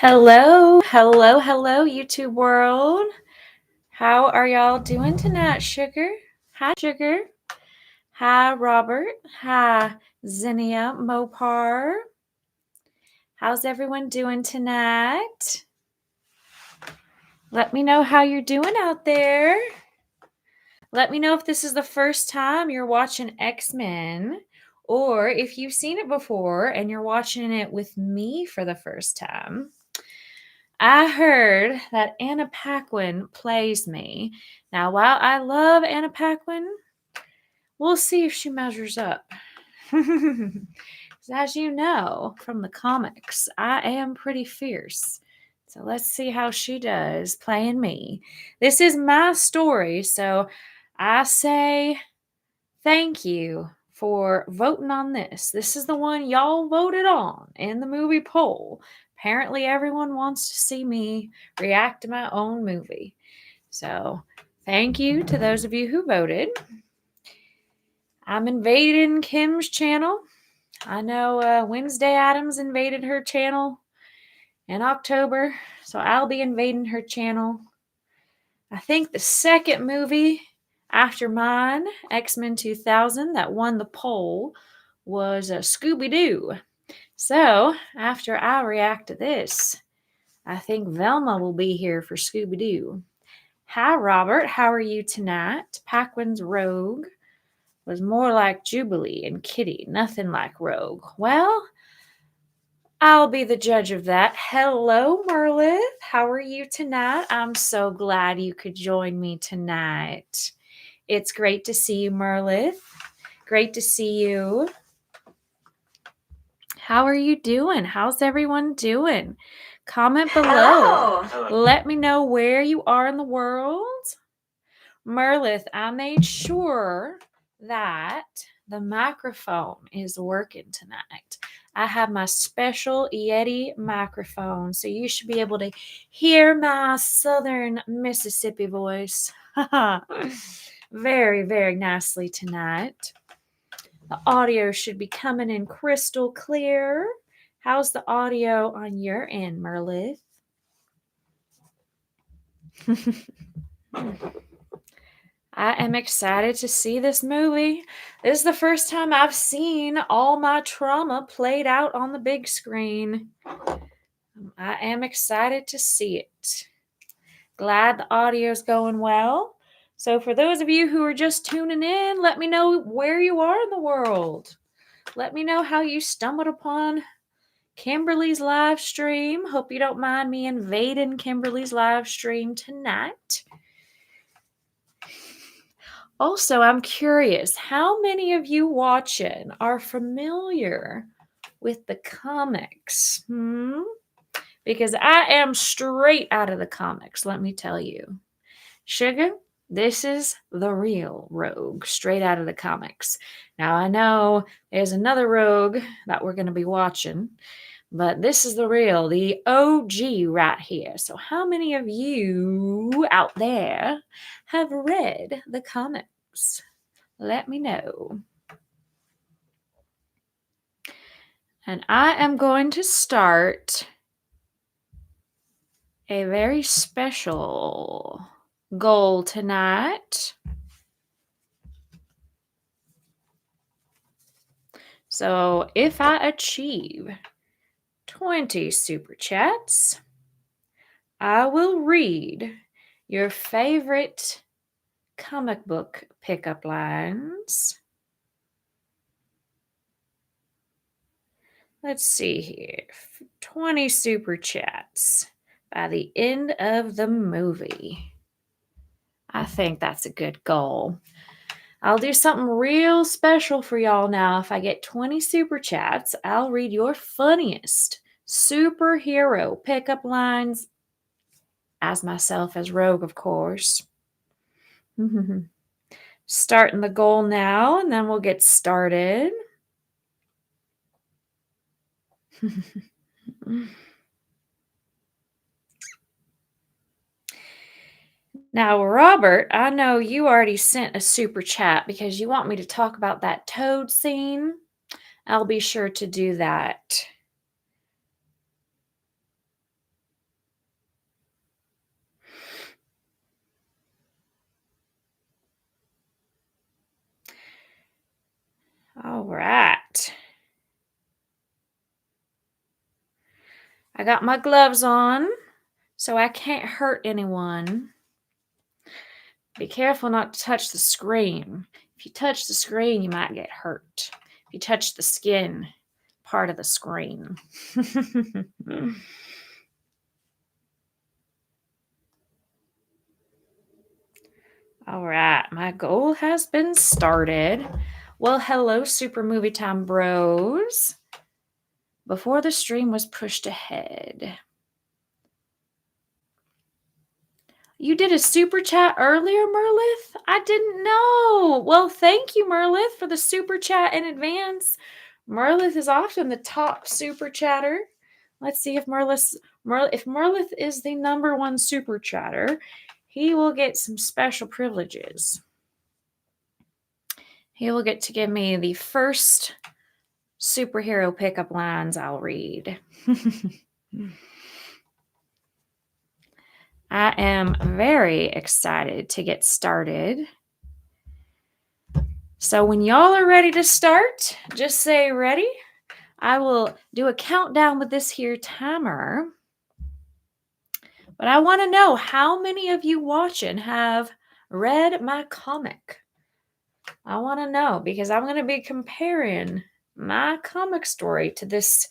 Hello, YouTube world. How are y'all doing tonight, Sugar? Hi, Sugar. Hi, Robert. Hi, Zinnia Mopar. How's everyone doing tonight? Let me know how you're doing out there. Let me know if this is the first time you're watching X-Men, or if you've seen it before and you're watching it with me for the first time. I heard that Anna Paquin plays me. Now, while I love Anna Paquin, we'll see if she measures up. As you know from the comics, I am pretty fierce. So let's see how she does playing me. This is my story, so I say thank you for voting on this. This is the one y'all voted on in the movie poll. Apparently, everyone wants to see me react to my own movie. So, thank you to those of you who voted. I'm invading Kim's channel. I know Wednesday Addams invaded her channel in October, so I'll be invading her channel. I think the second movie after mine, X-Men 2000, that won the poll was Scooby-Doo. So, after I react to this, I think Velma will be here for Scooby-Doo. Hi, Robert. How are you tonight? Paquin's Rogue was more like Jubilee and Kitty, nothing like Rogue. Well, I'll be the judge of that. Hello, Merlith. How are you tonight? I'm so glad you could join me tonight. It's great to see you, Merlith. Great to see you. How are you doing? How's everyone doing? Comment below. Hello. Let me know where you are in the world. Merlith, I made sure that the microphone is working tonight. I have my special Yeti microphone, so you should be able to hear my southern Mississippi voice. Very, very nicely tonight. The audio should be coming in crystal clear. How's the audio on your end, Merlith? I am excited to see this movie. This is the first time I've seen all my trauma played out on the big screen. I am excited to see it. Glad the audio's going well. So for those of you who are just tuning in, let me know where you are in the world. Let me know how you stumbled upon Kimberly's live stream. Hope you don't mind me invading Kimberly's live stream tonight. Also, I'm curious, how many of you watching are familiar with the comics? Because I am straight out of the comics, let me tell you. Sugar, this is the real Rogue, straight out of the comics. Now, I know there's another Rogue that we're going to be watching, but this is the real, the OG right here. So how many of you out there have read the comics? Let me know. And I am going to start a very special goal tonight. So if I achieve 20 super chats, I will read your favorite comic book pickup lines. Let's see here. 20 super chats by the end of the movie. I think that's a good goal. I'll do something real special for y'all now. If I get 20 super chats, I'll read your funniest superhero pickup lines as myself as Rogue, of course. Starting the goal now, and then we'll get started. Now, Robert, I know you already sent a super chat because you want me to talk about that toad scene. I'll be sure to do that. All right. I got my gloves on, so I can't hurt anyone. Be careful not to touch the screen. If you touch the screen, you might get hurt. If you touch the skin, part of the screen. All right, my goal has been started. Well, hello, Super Movie Time Bros. Before the stream was pushed ahead. You did a super chat earlier, Merlith? I didn't know. Well, thank you, Merlith, for the super chat in advance. Merlith is often the top super chatter. Let's see if Merlith is the number one super chatter, he will get some special privileges. He will get to give me the first superhero pickup lines I'll read. I am very excited to get started. So when y'all are ready to start, just say ready. I will do a countdown with this here timer. But I want to know how many of you watching have read my comic. I want to know because I'm going to be comparing my comic story to this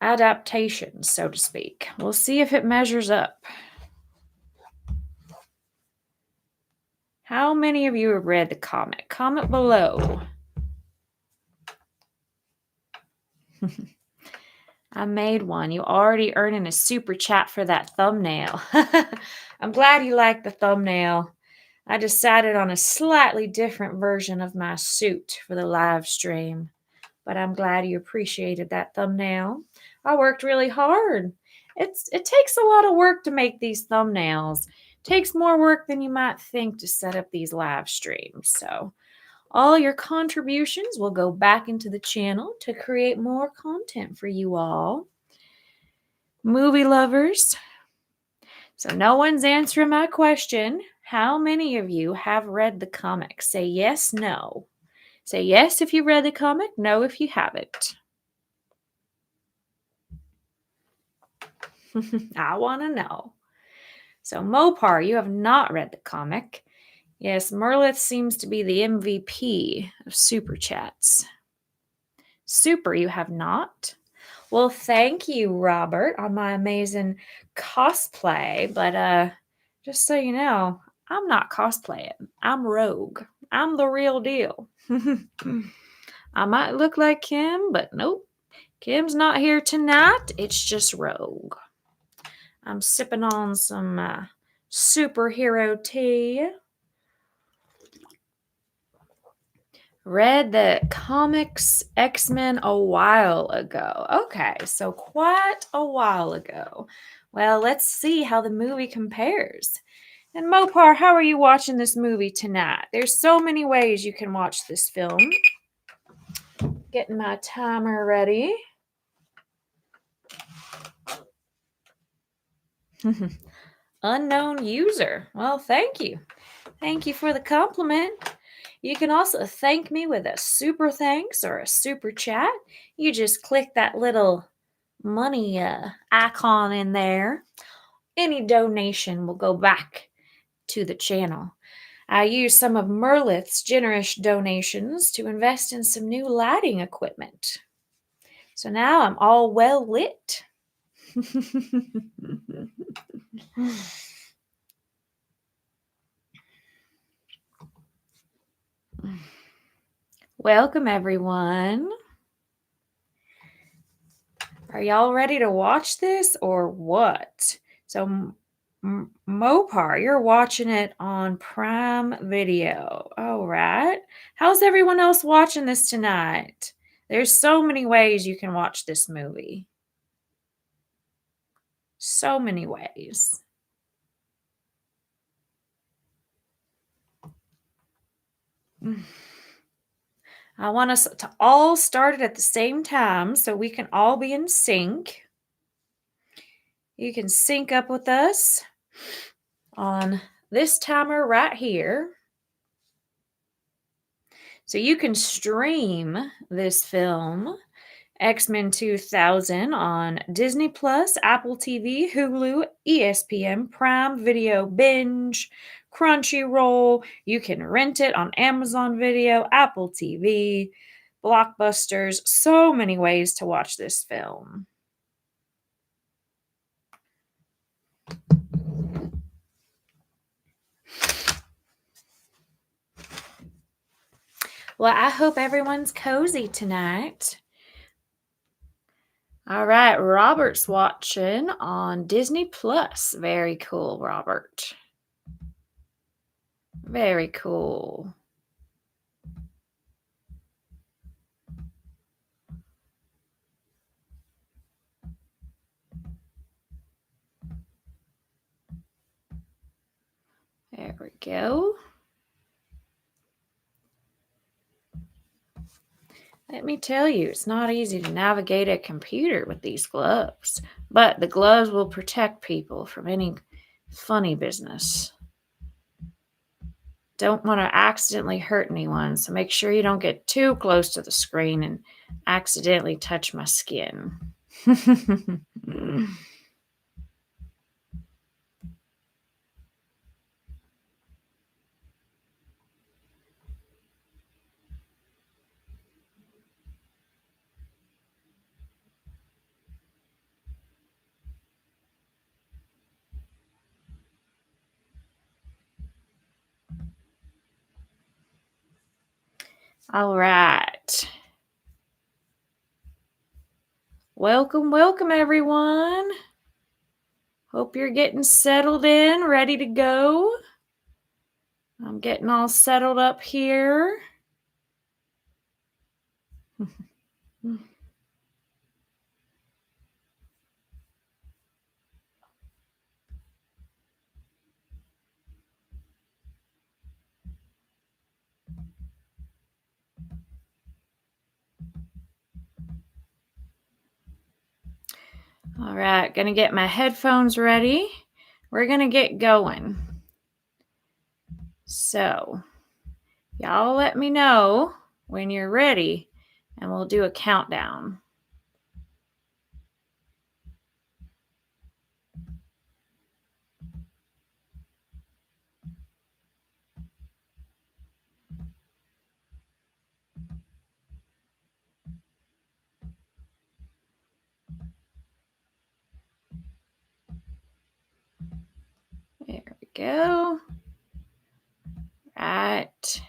adaptation, so to speak. We'll see if it measures up. How many of you have read the comic? Comment below. I made one. You already earning a super chat for that thumbnail. I'm glad you liked the thumbnail. I decided on a slightly different version of my suit for the live stream, but I'm glad you appreciated that thumbnail. I worked really hard. It takes a lot of work to make these thumbnails. It takes more work than you might think to set up these live streams. So all your contributions will go back into the channel to create more content for you all. Movie lovers. So no one's answering my question. How many of you have read the comic? Say yes, no. Say yes if you read the comic, no if you haven't. I want to know. So Mopar, you have not read the comic. Yes, Merlith seems to be the MVP of super chats. Super, you have not? Well, thank you, Robert, on my amazing cosplay. But just so you know, I'm not cosplaying. I'm Rogue. I'm the real deal. I might look like Kim, but nope. Kim's not here tonight. It's just Rogue. I'm sipping on some superhero tea. Read the comics X-Men a while ago. Okay, so quite a while ago. Well, let's see how the movie compares. And Mopar, how are you watching this movie tonight? There's so many ways you can watch this film. Getting my timer ready. Unknown user. Well, thank you. Thank you for the compliment. You can also thank me with a super thanks or a super chat. You just click that little money icon in there. Any donation will go back to the channel. I used some of Merlith's generous donations to invest in some new lighting equipment. So now I'm all well lit. Welcome, everyone. Are y'all ready to watch this or what? So, Mopar, you're watching it on Prime Video. All right. How's everyone else watching this tonight? There's so many ways you can watch this movie. So many ways. I want us to all start it at the same time so we can all be in sync. You can sync up with us on this timer right here. So you can stream this film, X-Men 2000, on Disney Plus, Apple TV, Hulu, ESPN, Prime Video, Binge, Crunchyroll. You can rent it on Amazon Video, Apple TV, Blockbusters. So many ways to watch this film. Well, I hope everyone's cozy tonight. All right, Robert's watching on Disney Plus. Very cool, Robert. Very cool. There we go. Let me tell you, it's not easy to navigate a computer with these gloves, but the gloves will protect people from any funny business. Don't want to accidentally hurt anyone, so make sure you don't get too close to the screen and accidentally touch my skin. All right. Welcome, welcome, everyone. Hope you're getting settled in, ready to go. I'm getting all settled up here. All right, gonna get my headphones ready. We're gonna get going. So, y'all let me know when you're ready and we'll do a countdown. There we go. Right.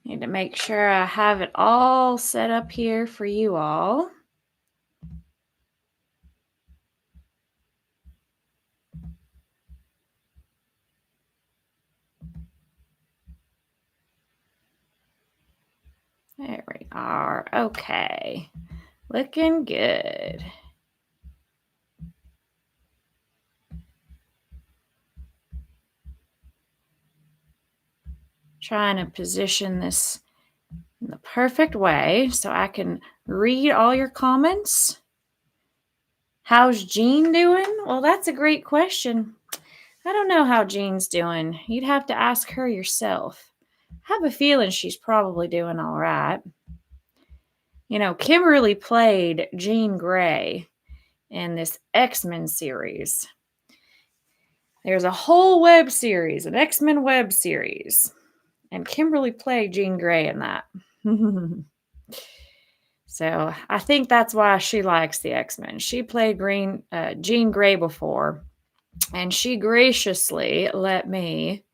Need to make sure I have it all set up here for you all. There we are. Okay. Looking good. Trying to position this in the perfect way so I can read all your comments. How's Jean doing? Well, that's a great question. I don't know how Jean's doing. You'd have to ask her yourself. I have a feeling she's probably doing all right. You know, Kimberly played Jean Grey in this X-Men series. There's a whole web series, an X-Men web series, and Kimberly played Jean Grey in that. So I think that's why she likes the X-Men. She played Jean Grey before, and she graciously let me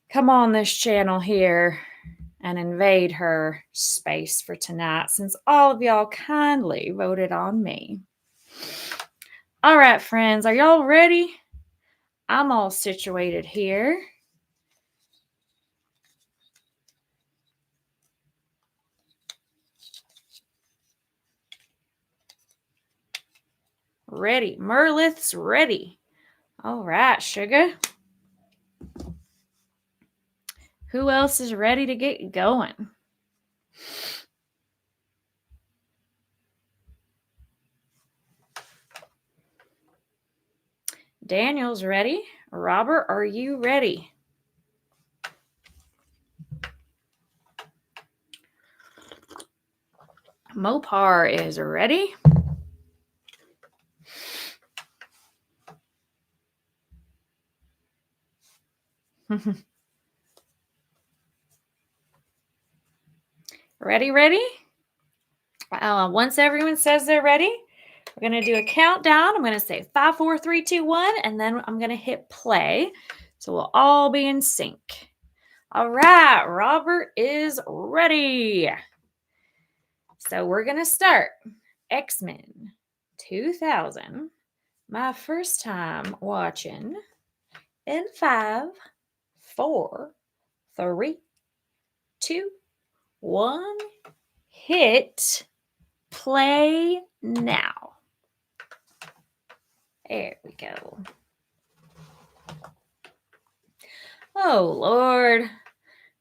come on this channel here and invade her space for tonight, since all of y'all kindly voted on me. All right, friends, are y'all ready? I'm all situated here. Ready. Merlith's ready. All right, sugar. Who else is ready to get going? Daniel's ready. Robert, are you ready? Mopar is ready. Ready? Once everyone says they're ready, we're going to do a countdown. I'm going to say 5, 4, 3, 2, 1, and then I'm going to hit play. So we'll all be in sync. All right, Robert is ready. So we're going to start X-Men 2000. My first time watching in 5, 4, 3, 2, 1. Hit play now. There we go. Oh, Lord.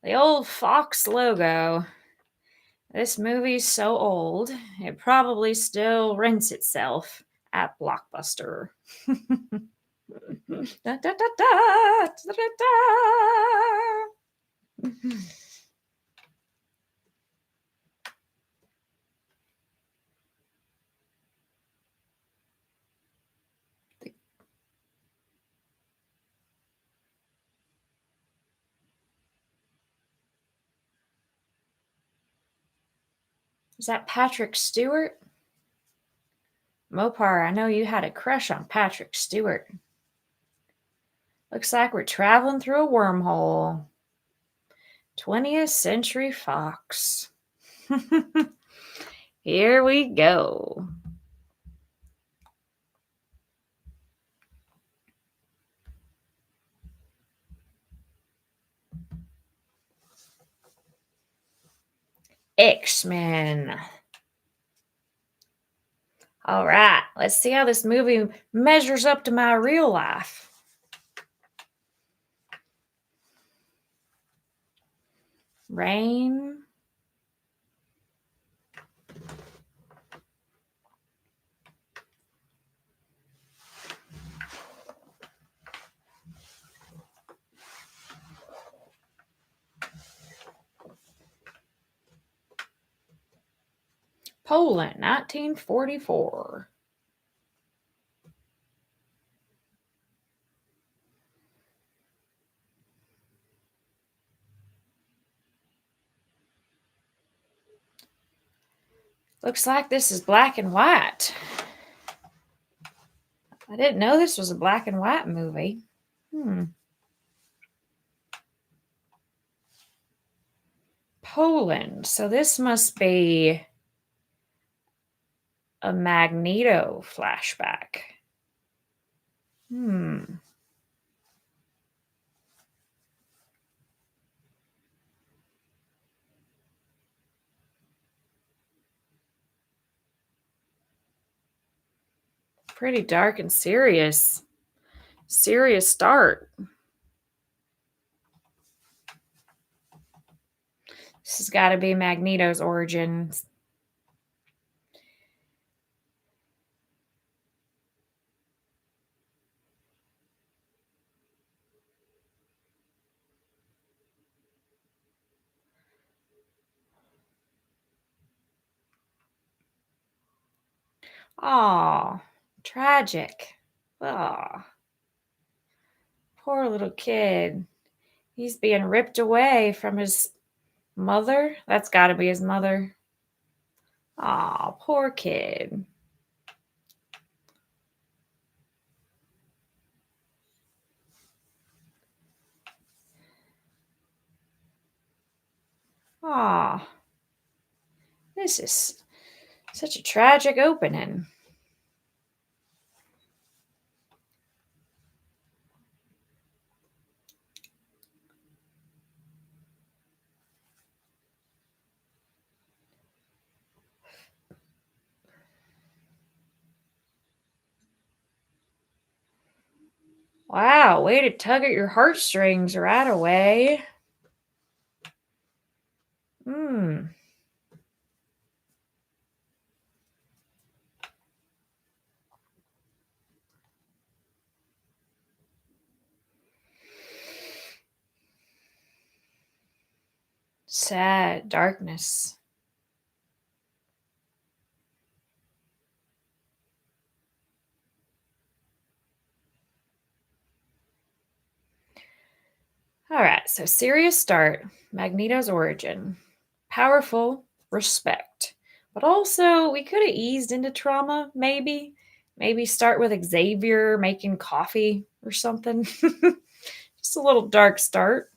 The old Fox logo. This movie's so old, it probably still rents itself at Blockbuster. Da, da, da, da, da, da, da. Is that Patrick Stewart? Mopar, I know you had a crush on Patrick Stewart. Looks like we're traveling through a wormhole. 20th Century Fox. Here we go. X-Men. All right, let's see how this movie measures up to my real life. Rain. Poland, 1944. Looks like this is black and white. I didn't know this was a black and white movie. Poland. So this must be a Magneto flashback. Pretty dark and serious. Serious start. This has got to be Magneto's origins. Aw, tragic. Aw, poor little kid. He's being ripped away from his mother. That's got to be his mother. Aw, poor kid. Aw, this is such a tragic opening. Wow, way to tug at your heartstrings right away. Hmm. Sad darkness. All right, so serious start, Magneto's origin. Powerful, respect. But also, we could have eased into trauma, maybe. Maybe start with Xavier making coffee or something. Just a little dark start.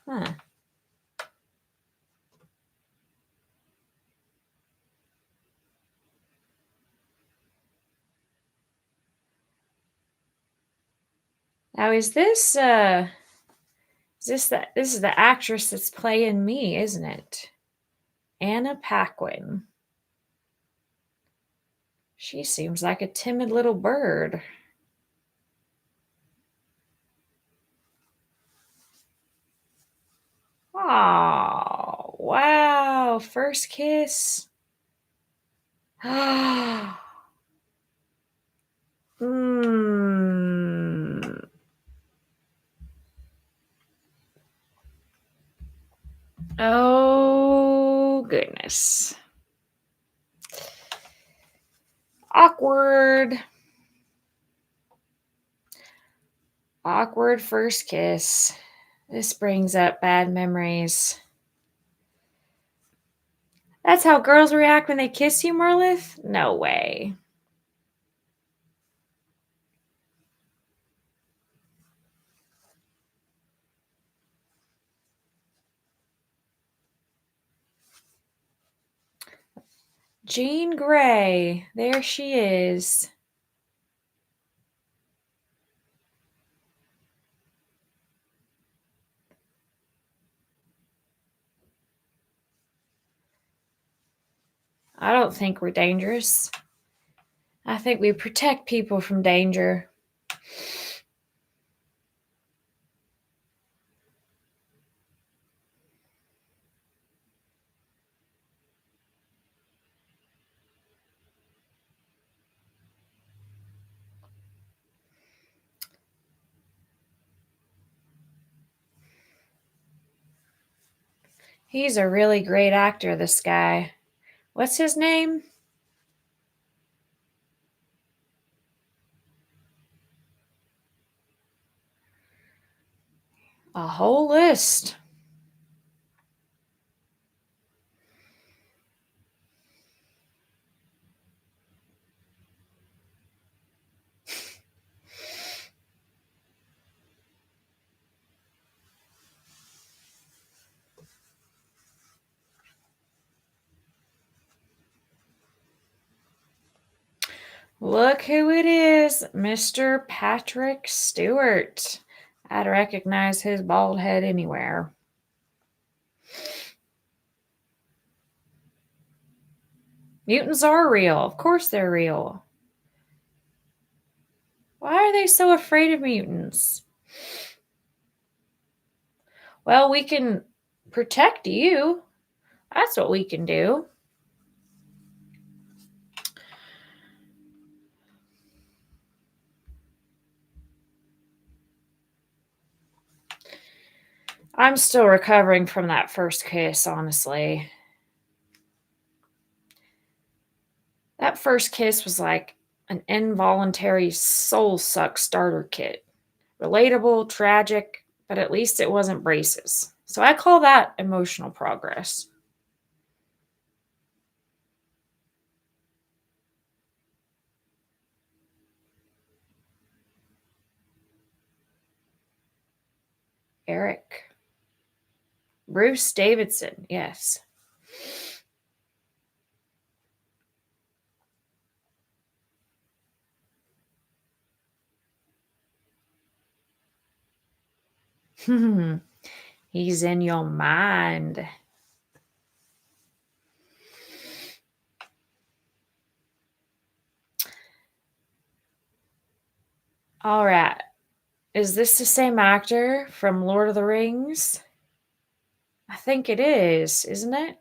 Huh. Now, this is the actress that's playing me, isn't it? Anna Paquin. She seems like a timid little bird. Oh, wow. First kiss. Hmm. Oh, goodness. Awkward. Awkward first kiss. This brings up bad memories. That's how girls react when they kiss you, Merlith? No way. Jean Grey. There she is. I don't think we're dangerous. I think we protect people from danger. He's a really great actor, this guy. What's his name? A whole list. Look who it is, Mr. Patrick Stewart. I'd recognize his bald head anywhere. Mutants are real. Of course they're real. Why are they so afraid of mutants? Well, we can protect you. That's what we can do. I'm still recovering from that first kiss, honestly. That first kiss was like an involuntary soul suck starter kit. Relatable, tragic, but at least it wasn't braces. So I call that emotional progress. Eric. Bruce Davidson, yes. He's in your mind. All right. Is this the same actor from Lord of the Rings? I think it is, isn't it?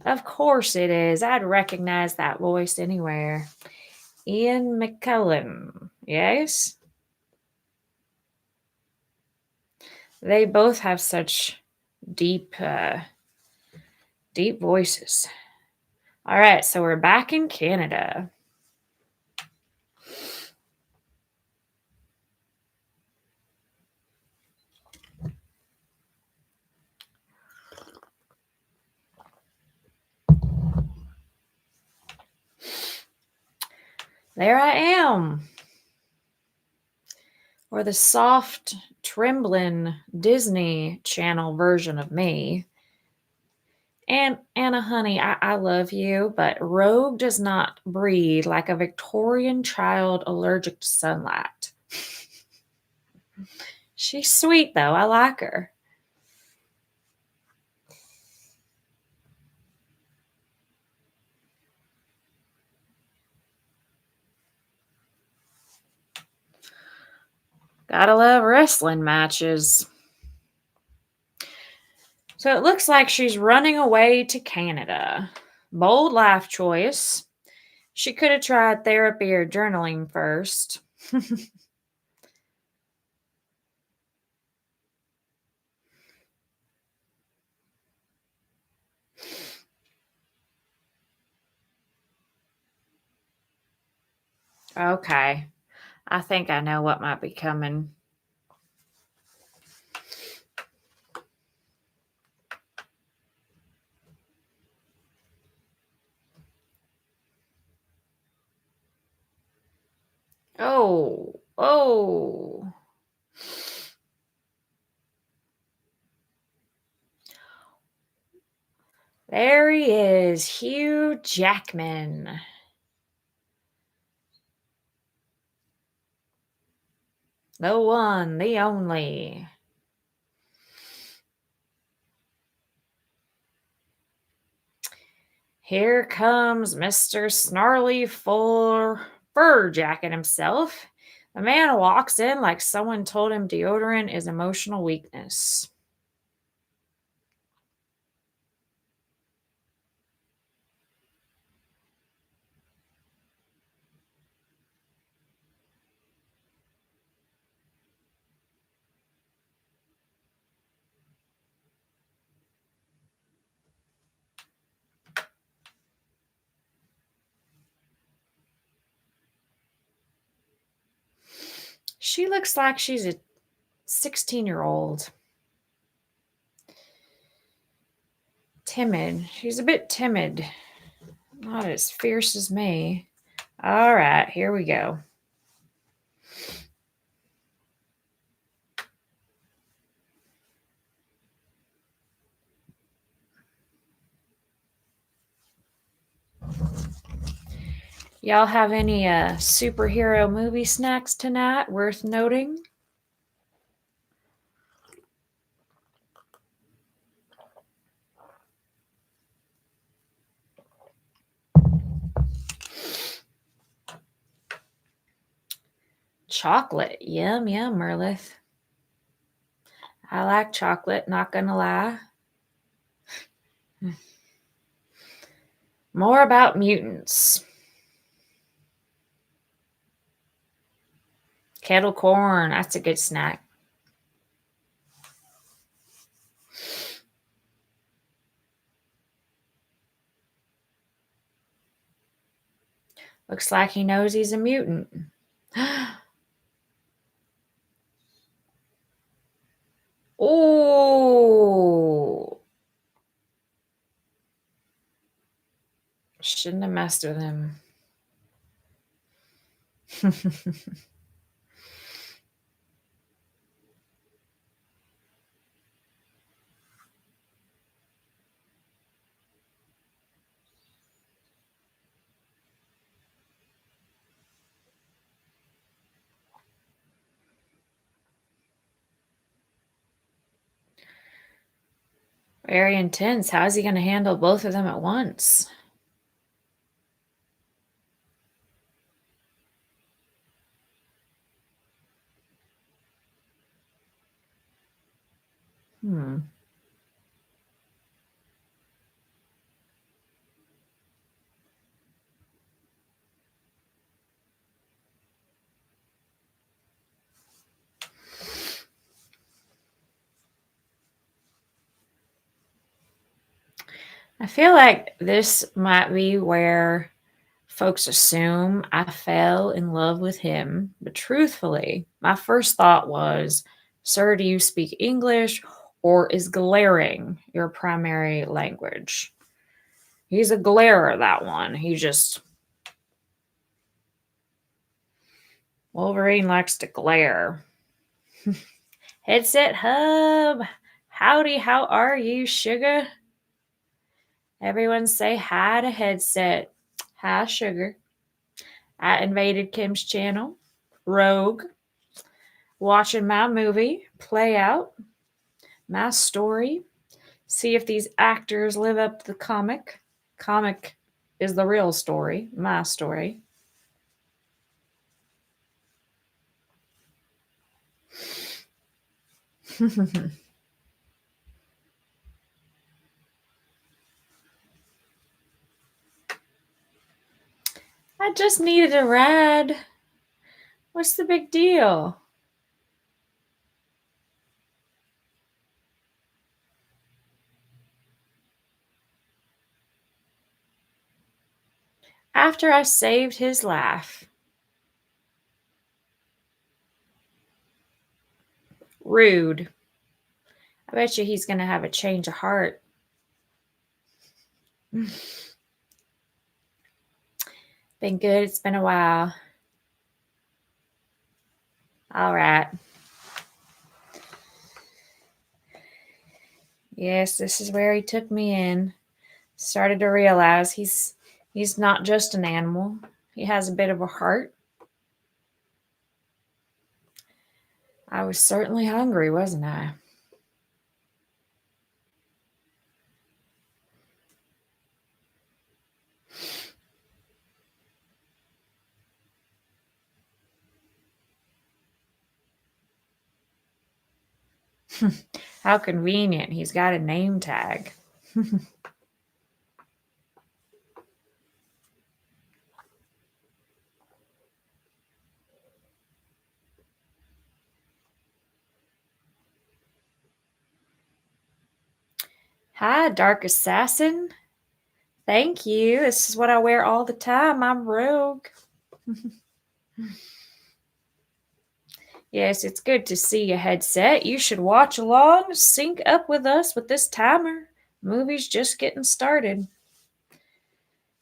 Of course it is. I'd recognize that voice anywhere. Ian McKellen. Yes? They both have such deep, deep voices. All right, so we're back in Canada. There I am. Or the soft, trembling Disney Channel version of me. And Anna, honey, I love you, but Rogue does not breathe like a Victorian child allergic to sunlight. She's sweet, though. I like her. Gotta love wrestling matches. So it looks like she's running away to Canada. Bold life choice. She could have tried therapy or journaling first. Okay. I think I know what might be coming. Oh, oh. There he is, Hugh Jackman. The one, the only. Here comes Mr. Snarly Fur Jacket himself. The man walks in like someone told him deodorant is emotional weakness. She looks like she's a 16-year-old. Timid. She's a bit timid. Not as fierce as me. All right, here we go. Y'all have any superhero movie snacks tonight worth noting? Chocolate. Yum, yum, Merlith. I like chocolate, not gonna lie. More about mutants. Kettle corn. That's a good snack. Looks like he knows he's a mutant. Oh, shouldn't have messed with him. Very intense. How is he going to handle both of them at once? Hmm. I feel like this might be where folks assume I fell in love with him, but truthfully, my first thought was, Sir, do you speak English or is glaring your primary language? He's a glarer, that one. He just, Wolverine likes to glare. Headset Hub. Howdy, how are you, sugar? Everyone say hi to Headset. Hi, sugar. I invaded Kim's channel. Rogue. Watching my movie play out. My story. See if these actors live up to the comic. Comic is the real story. My story. I just needed a ride. What's the big deal? After I saved his life. Rude. I bet you he's going to have a change of heart. Been good. It's been a while. All right. Yes, this is where he took me in. Started to realize he's not just an animal. He has a bit of a heart. I was certainly hungry, wasn't I? How convenient. He's got a name tag. Hi, Dark Assassin. Thank you. This is what I wear all the time. I'm Rogue. Yes, it's good to see you, Headset. You should watch along, sync up with us with this timer. Movie's just getting started.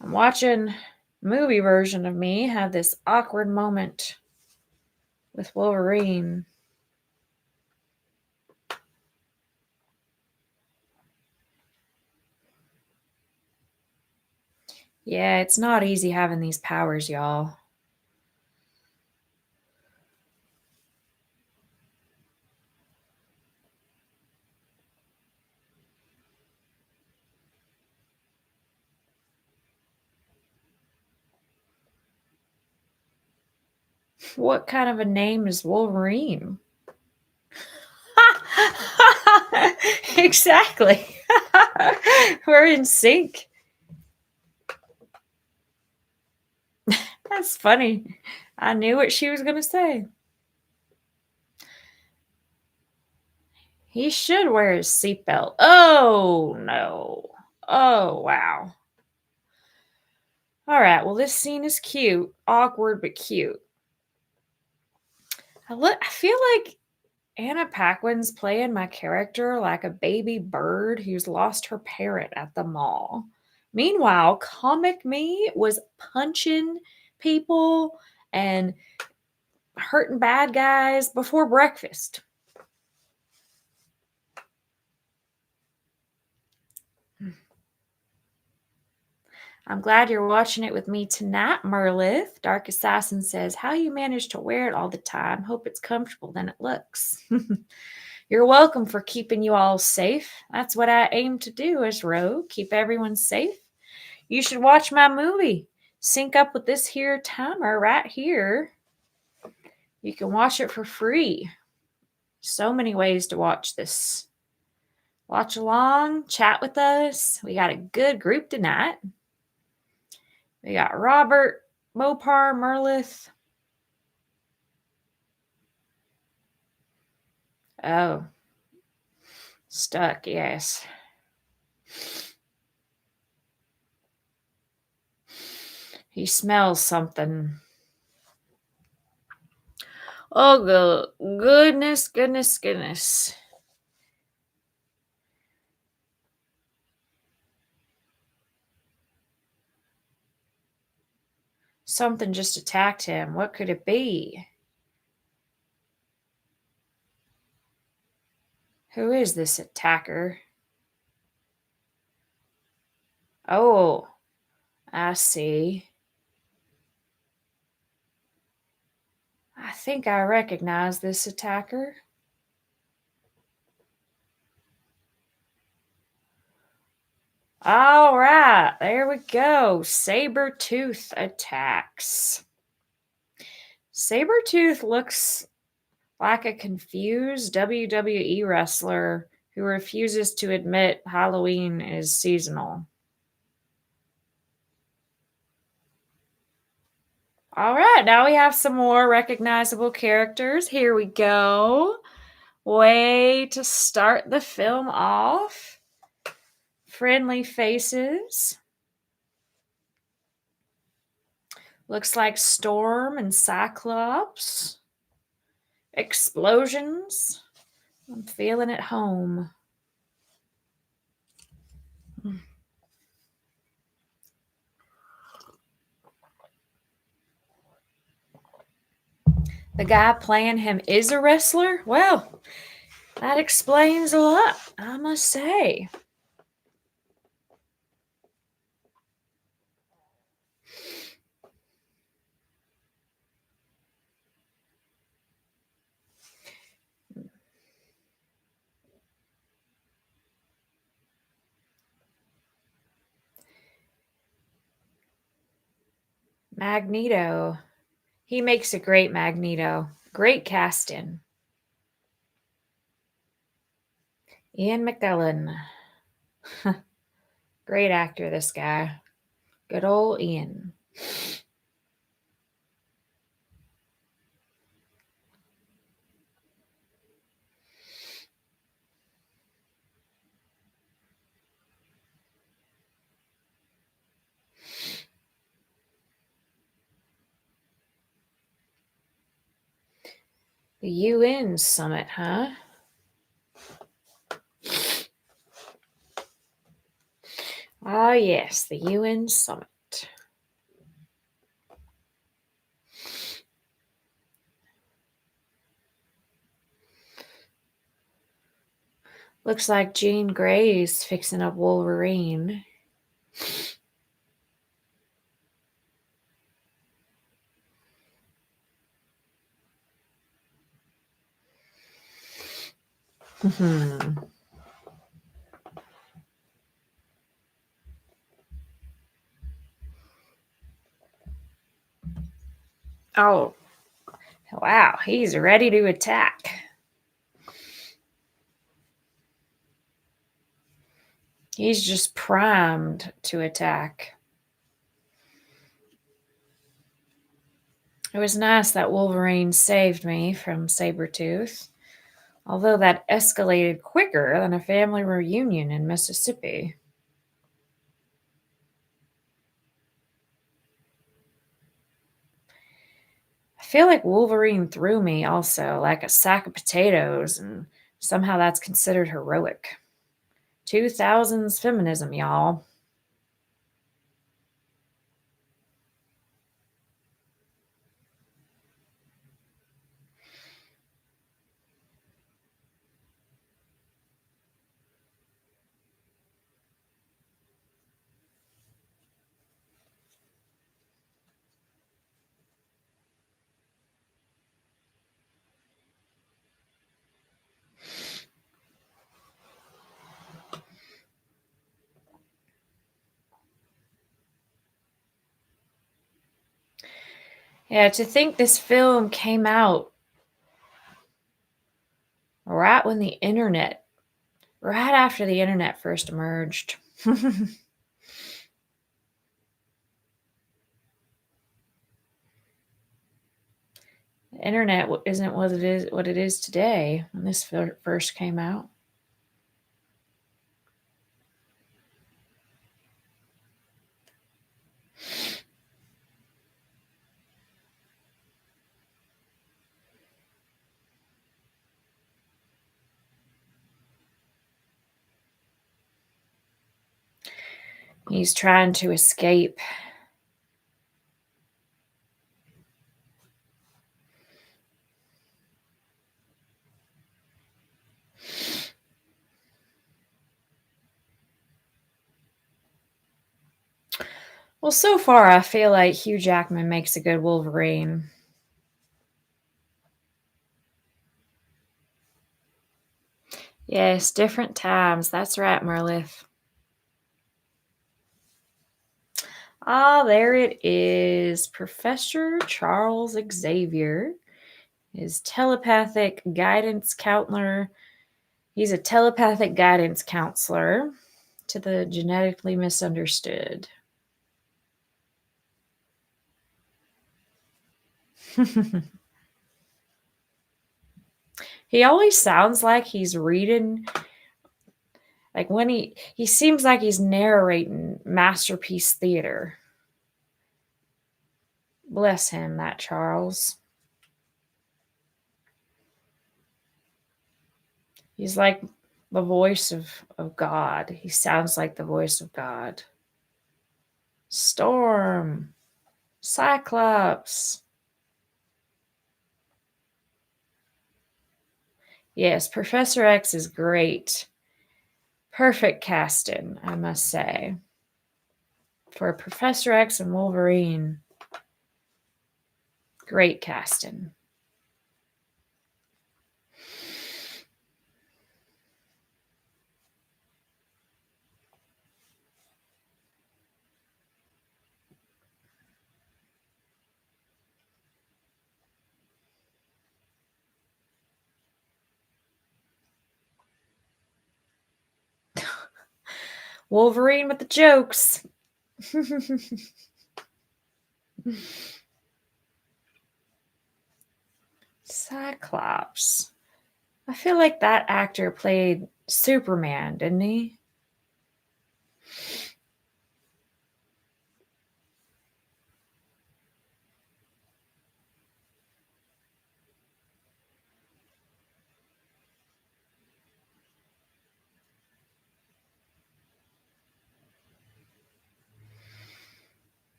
I'm watching movie version of me have this awkward moment with Wolverine. Yeah, it's not easy having these powers, y'all. What kind of a name is Wolverine? Exactly. We're in sync. That's funny. I knew what she was going to say. He should wear his seatbelt. Oh, no. Oh, wow. All right. Well, this scene is cute. Awkward, but cute. I feel like Anna Paquin's playing my character like a baby bird who's lost her parrot at the mall. Meanwhile, comic me was punching people and hurting bad guys before breakfast. I'm glad you're watching it with me tonight, Merlith. Dark Assassin says, how you manage to wear it all the time. Hope it's comfortable than it looks. You're welcome for keeping you all safe. That's what I aim to do as Rogue, keep everyone safe. You should watch my movie. Sync up with this here timer right here. You can watch it for free. So many ways to watch this. Watch along, chat with us. We got a good group tonight. We got Robert, Mopar, Merlith. Oh, stuck, yes. He smells something. Oh, goodness, goodness, goodness. Something just attacked him. What could it be? Who is this attacker? Oh, I see. I think I recognize this attacker. All right, there we go. Saber-tooth attacks. Saber-tooth looks like a confused WWE wrestler who refuses to admit Halloween is seasonal. All right, now we have some more recognizable characters. Here we go. Way to start the film off. Friendly faces. Looks like Storm and Cyclops. Explosions. I'm feeling at home. The guy playing him is a wrestler? Well, that explains a lot, I must say. Magneto. He makes a great Magneto. Great casting. Ian McKellen. Great actor, this guy. Good old Ian. The UN summit, huh? Ah, yes, the UN summit. Looks like Jean Grey's fixing up Wolverine. Oh, wow, he's ready to attack. He's just primed to attack. It was nice that Wolverine saved me from Sabretooth, although that escalated quicker than a family reunion in Mississippi. I feel like Wolverine threw me also, like a sack of potatoes, and somehow that's considered heroic. 2000s feminism, y'all. Yeah, to think this film came out right when the internet right after the internet first emerged. The internet isn't what it is today when this first came out. He's trying to escape. Well, so far, I feel like Hugh Jackman makes a good Wolverine. Yes, different times. That's right, Merlith. Ah, there it is. Professor Charles Xavier is telepathic guidance counselor. He's a telepathic guidance counselor to the genetically misunderstood. He always sounds like he's reading, like when he seems like he's narrating Masterpiece Theater. Bless him, that Charles. He's like the voice of God. He sounds like the voice of God. Storm, Cyclops. Yes, Professor X is great. Perfect casting, I must say. For Professor X and Wolverine, great casting. Wolverine with the jokes. Cyclops. I feel like that actor played Superman, didn't he?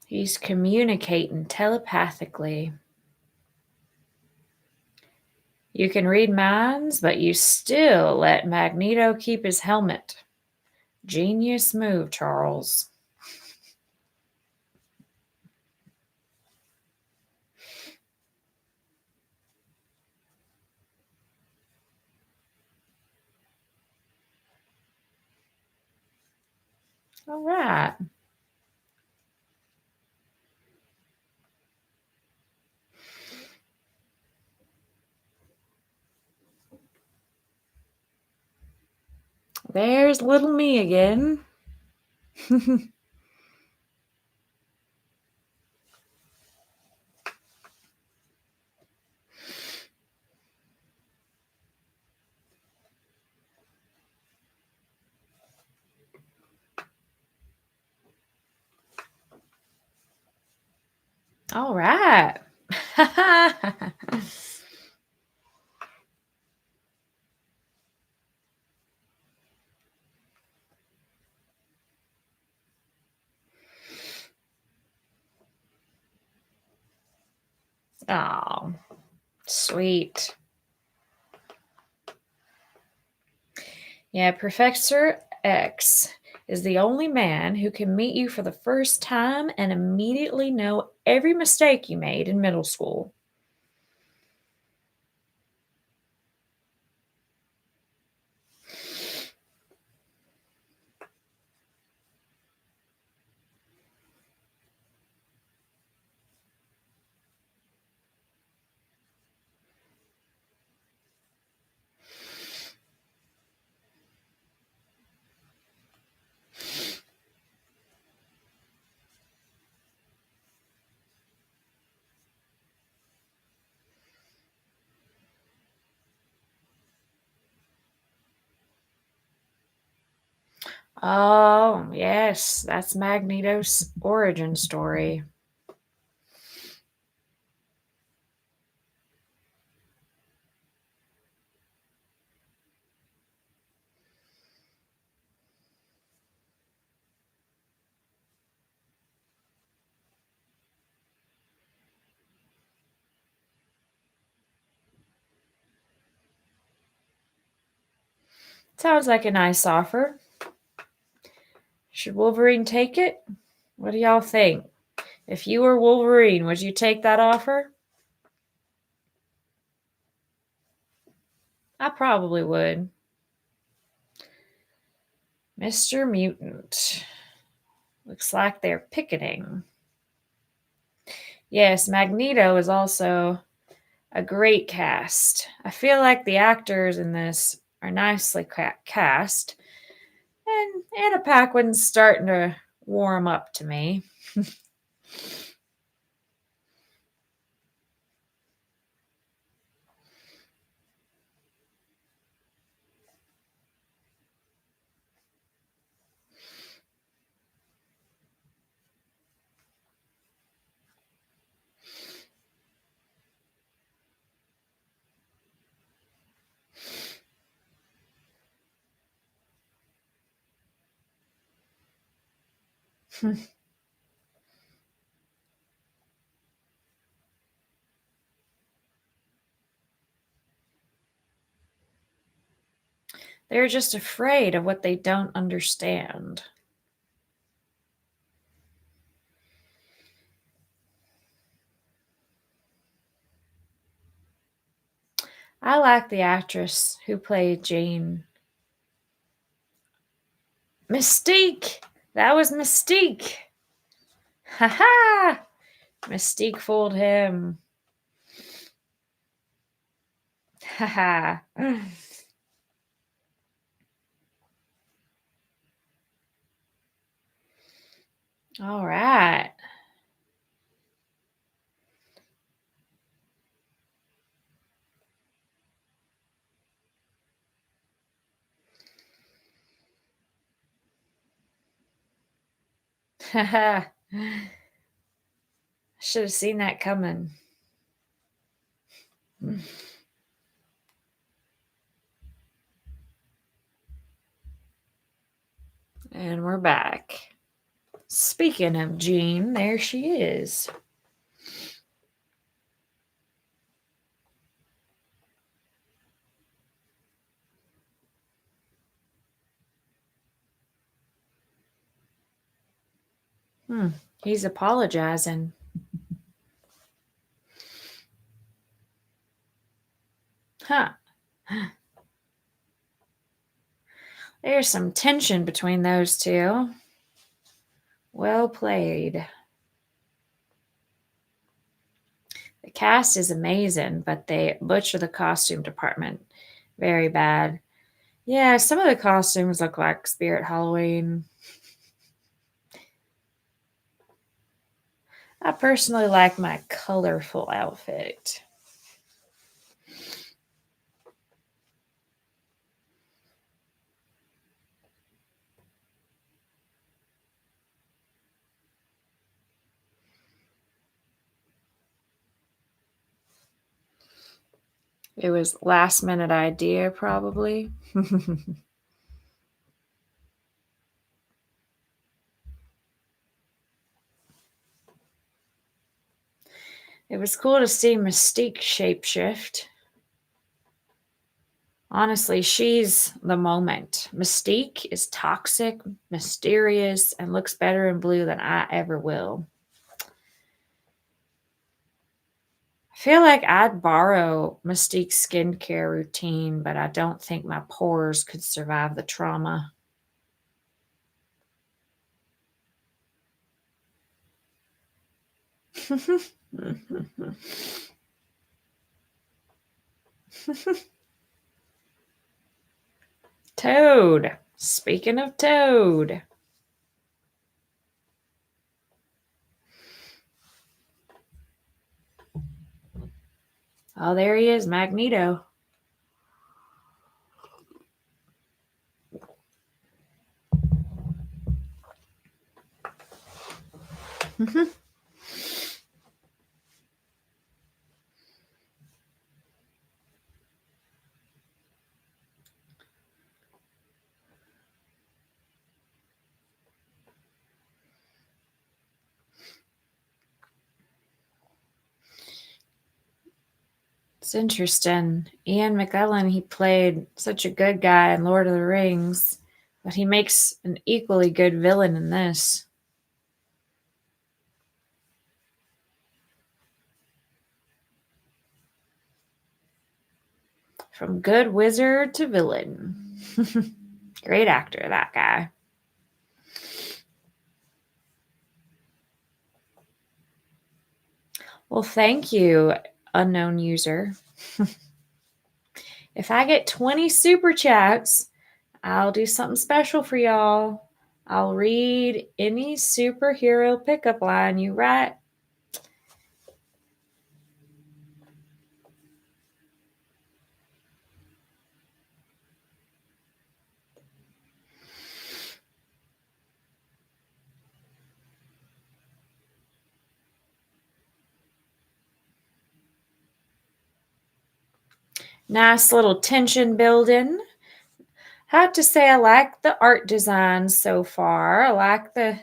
He's communicating telepathically. You can read minds, but you still let Magneto keep his helmet. Genius move, Charles. All right. There's little me again. All right. Oh, sweet. Yeah, Professor X is the only man who can meet you for the first time and immediately know every mistake you made in middle school. Oh, yes, that's Magneto's origin story. Sounds like a nice offer. Should Wolverine take it? What do y'all think? If you were Wolverine, would you take that offer? I probably would. Mr. Mutant. Looks like they're picketing. Yes, Magneto is also a great cast. I feel like the actors in this are nicely cast, and Anna Paquin's starting to warm up to me. They're just afraid of what they don't understand. I like the actress who played Jane. Mystique! That was Mystique! Ha ha! Mystique fooled him. Ha ha. All right. Ha ha. Should have seen that coming. And we're back. Speaking of Jean, there she is. He's apologizing. Huh. There's some tension between those two. Well played. The cast is amazing, but they butcher the costume department. Very bad. Yeah, some of the costumes look like Spirit Halloween. I personally like my colorful outfit. It was last minute idea, probably. It was cool to see Mystique shapeshift. Honestly, she's the moment. Mystique is toxic, mysterious, and looks better in blue than I ever will. I feel like I'd borrow Mystique's skincare routine, but I don't think my pores could survive the trauma. Toad. Speaking of Toad. Oh, there he is, Magneto. It's interesting. Ian McKellen, he played such a good guy in Lord of the Rings, but he makes an equally good villain in this. From good wizard to villain. Great actor, that guy. Well, thank you, unknown user. If I get 20 super chats, I'll do something special for y'all. I'll read any superhero pickup line you write. Nice little tension building. Have to say, I like the art design so far. I like the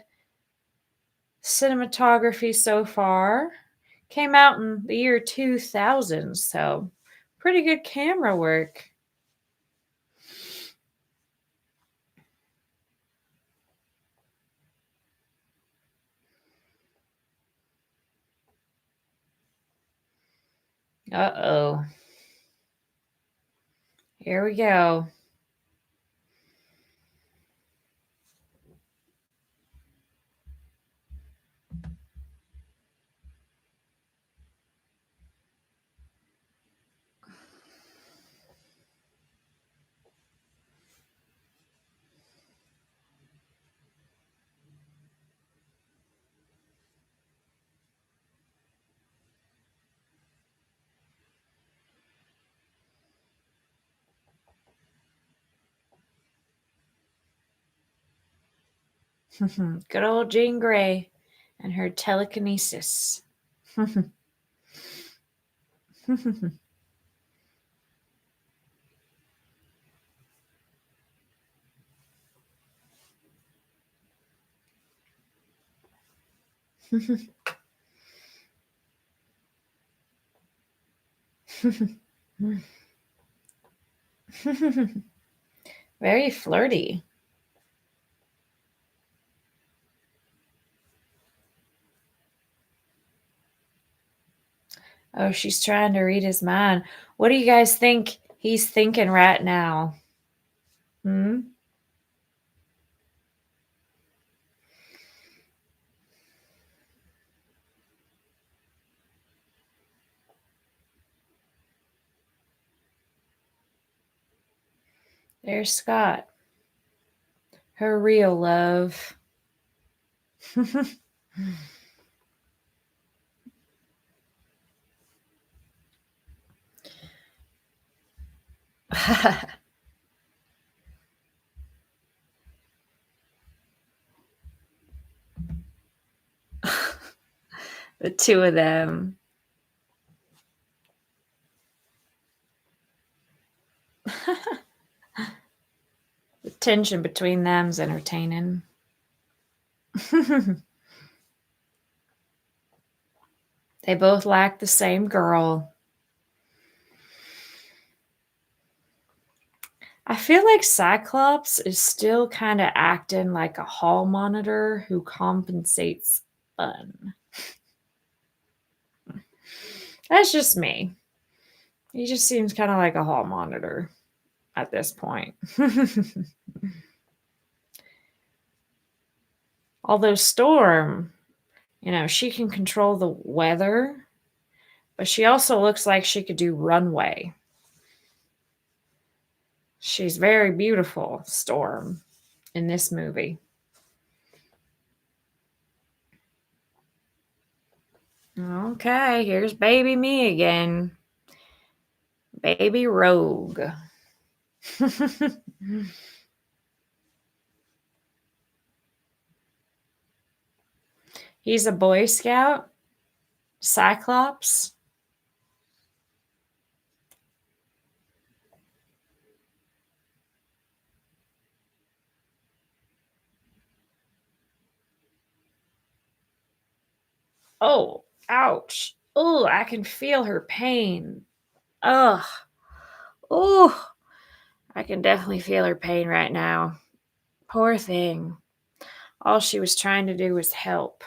cinematography so far. Came out in the year 2000, so pretty good camera work. Uh-oh. Here we go. Good old Jean Grey and her telekinesis. Very flirty. Oh, she's trying to read his mind. What do you guys think he's thinking right now? Hmm? There's Scott. Her real love. The two of them. The tension between them's entertaining. They both like the same girl. I feel like Cyclops is still kind of acting like a hall monitor who compensates fun. That's just me. He just seems kind of like a hall monitor at this point. Although Storm, she can control the weather, but she also looks like she could do runway. She's very beautiful, Storm, in this movie. Okay, here's baby me again. Baby Rogue. He's a Boy Scout. Cyclops. Oh, ouch. Oh, I can feel her pain. Ugh. Oh, I can definitely feel her pain right now. Poor thing. All she was trying to do was help.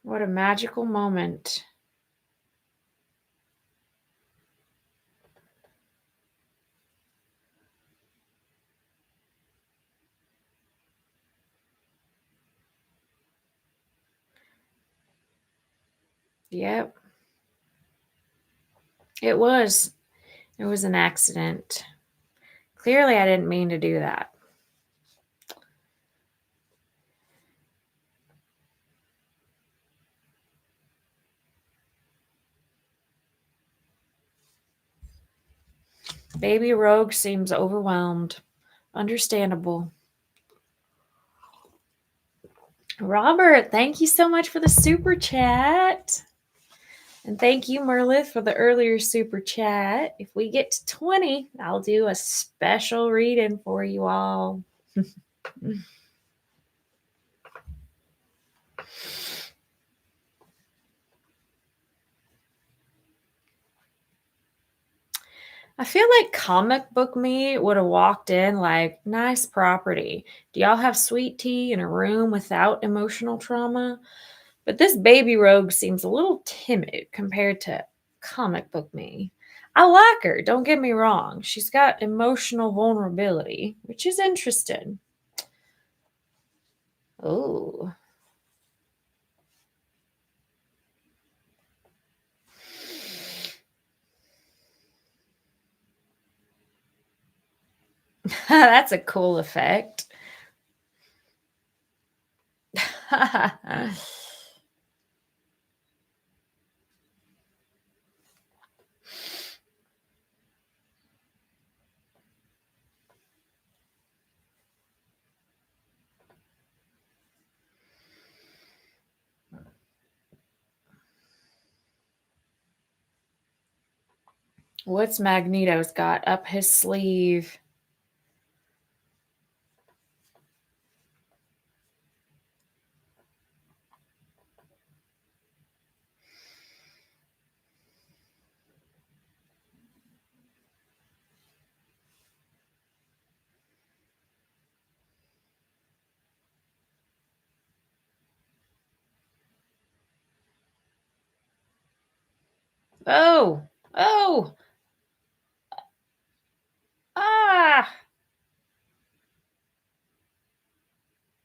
What a magical moment. Yep, it was. It was an accident. Clearly, I didn't mean to do that. Baby Rogue seems overwhelmed. Understandable. Robert, thank you so much for the super chat. And thank you, Merlith, for the earlier super chat. If we get to 20, I'll do a special reading for you all. I feel like comic book me would have walked in like, nice property. Do y'all have sweet tea in a room without emotional trauma? But this baby rogue seems a little timid compared to comic book me. I like her, don't get me wrong. She's got emotional vulnerability, which is interesting. Oh. That's a cool effect. What's Magneto's got up his sleeve? Oh, oh, ah!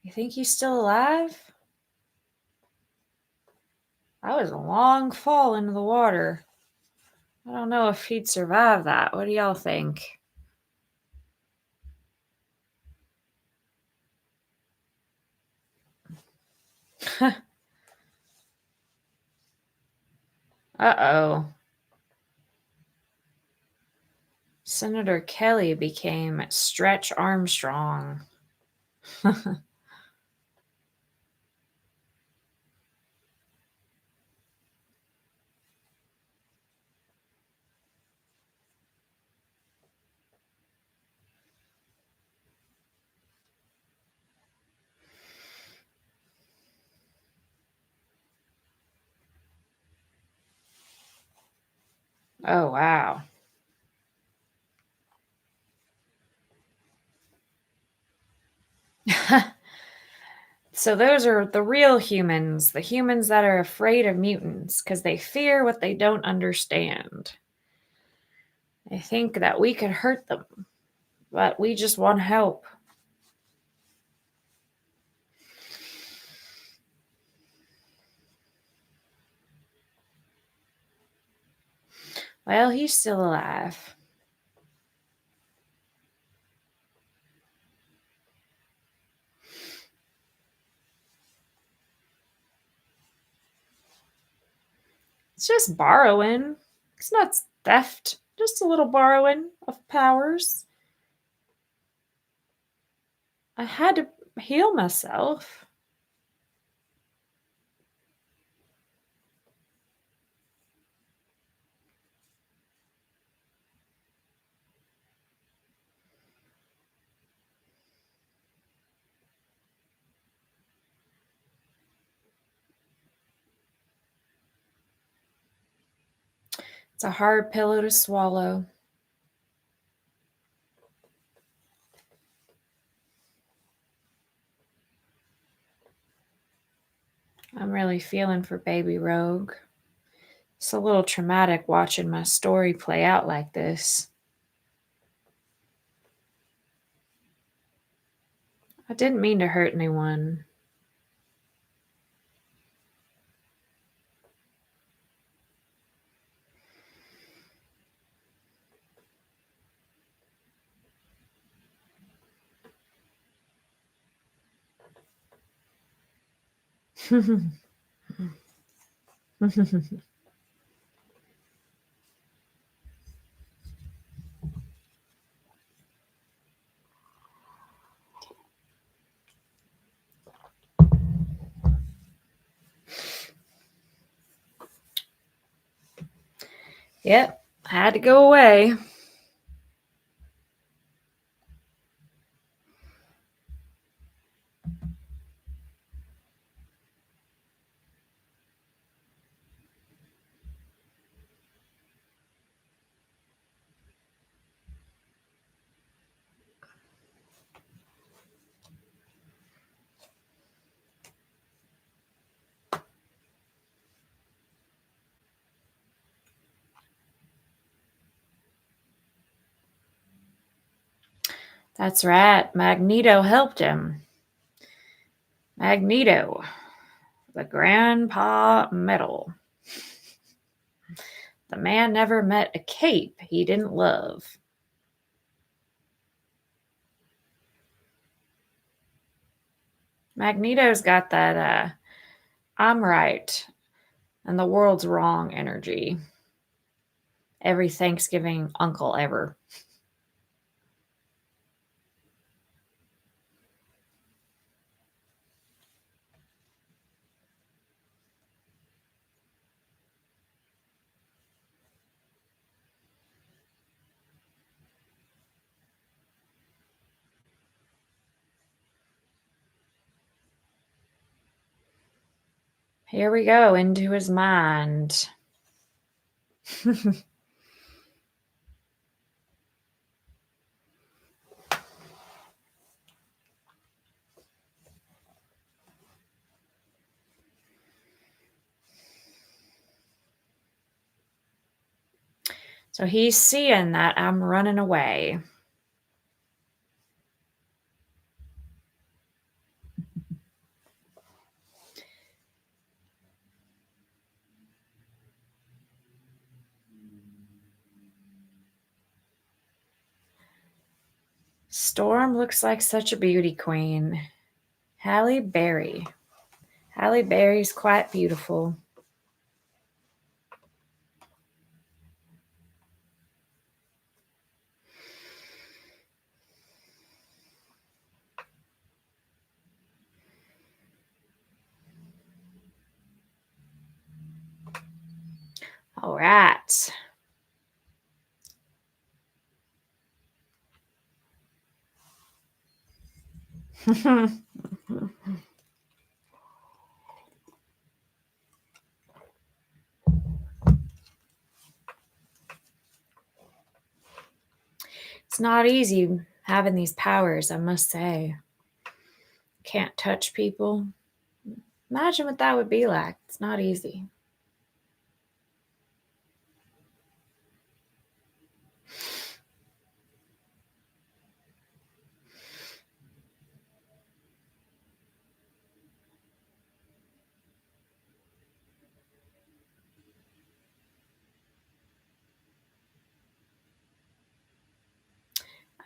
You think he's still alive? That was a long fall into the water. I don't know if he'd survive that. What do y'all think? Uh-oh. Senator Kelly became Stretch Armstrong. Oh, wow. So those are the real humans, the humans that are afraid of mutants because they fear what they don't understand. They think that we could hurt them, but we just want help. Well, he's still alive. It's just borrowing. It's not theft, just a little borrowing of powers. I had to heal myself. It's a hard pillow to swallow. I'm really feeling for baby Rogue. It's a little traumatic watching my story play out like this. I didn't mean to hurt anyone. Yep, had to go away. That's right. Magneto helped him. Magneto, the grandpa metal. The man never met a cape he didn't love. Magneto's got that I'm right and the world's wrong energy. Every Thanksgiving uncle ever. Here we go into his mind. So he's seeing that I'm running away. Storm looks like such a beauty queen. Halle Berry. Halle Berry's quite beautiful. All right. It's not easy having these powers, I must say. Can't touch people. Imagine what that would be like. It's not easy.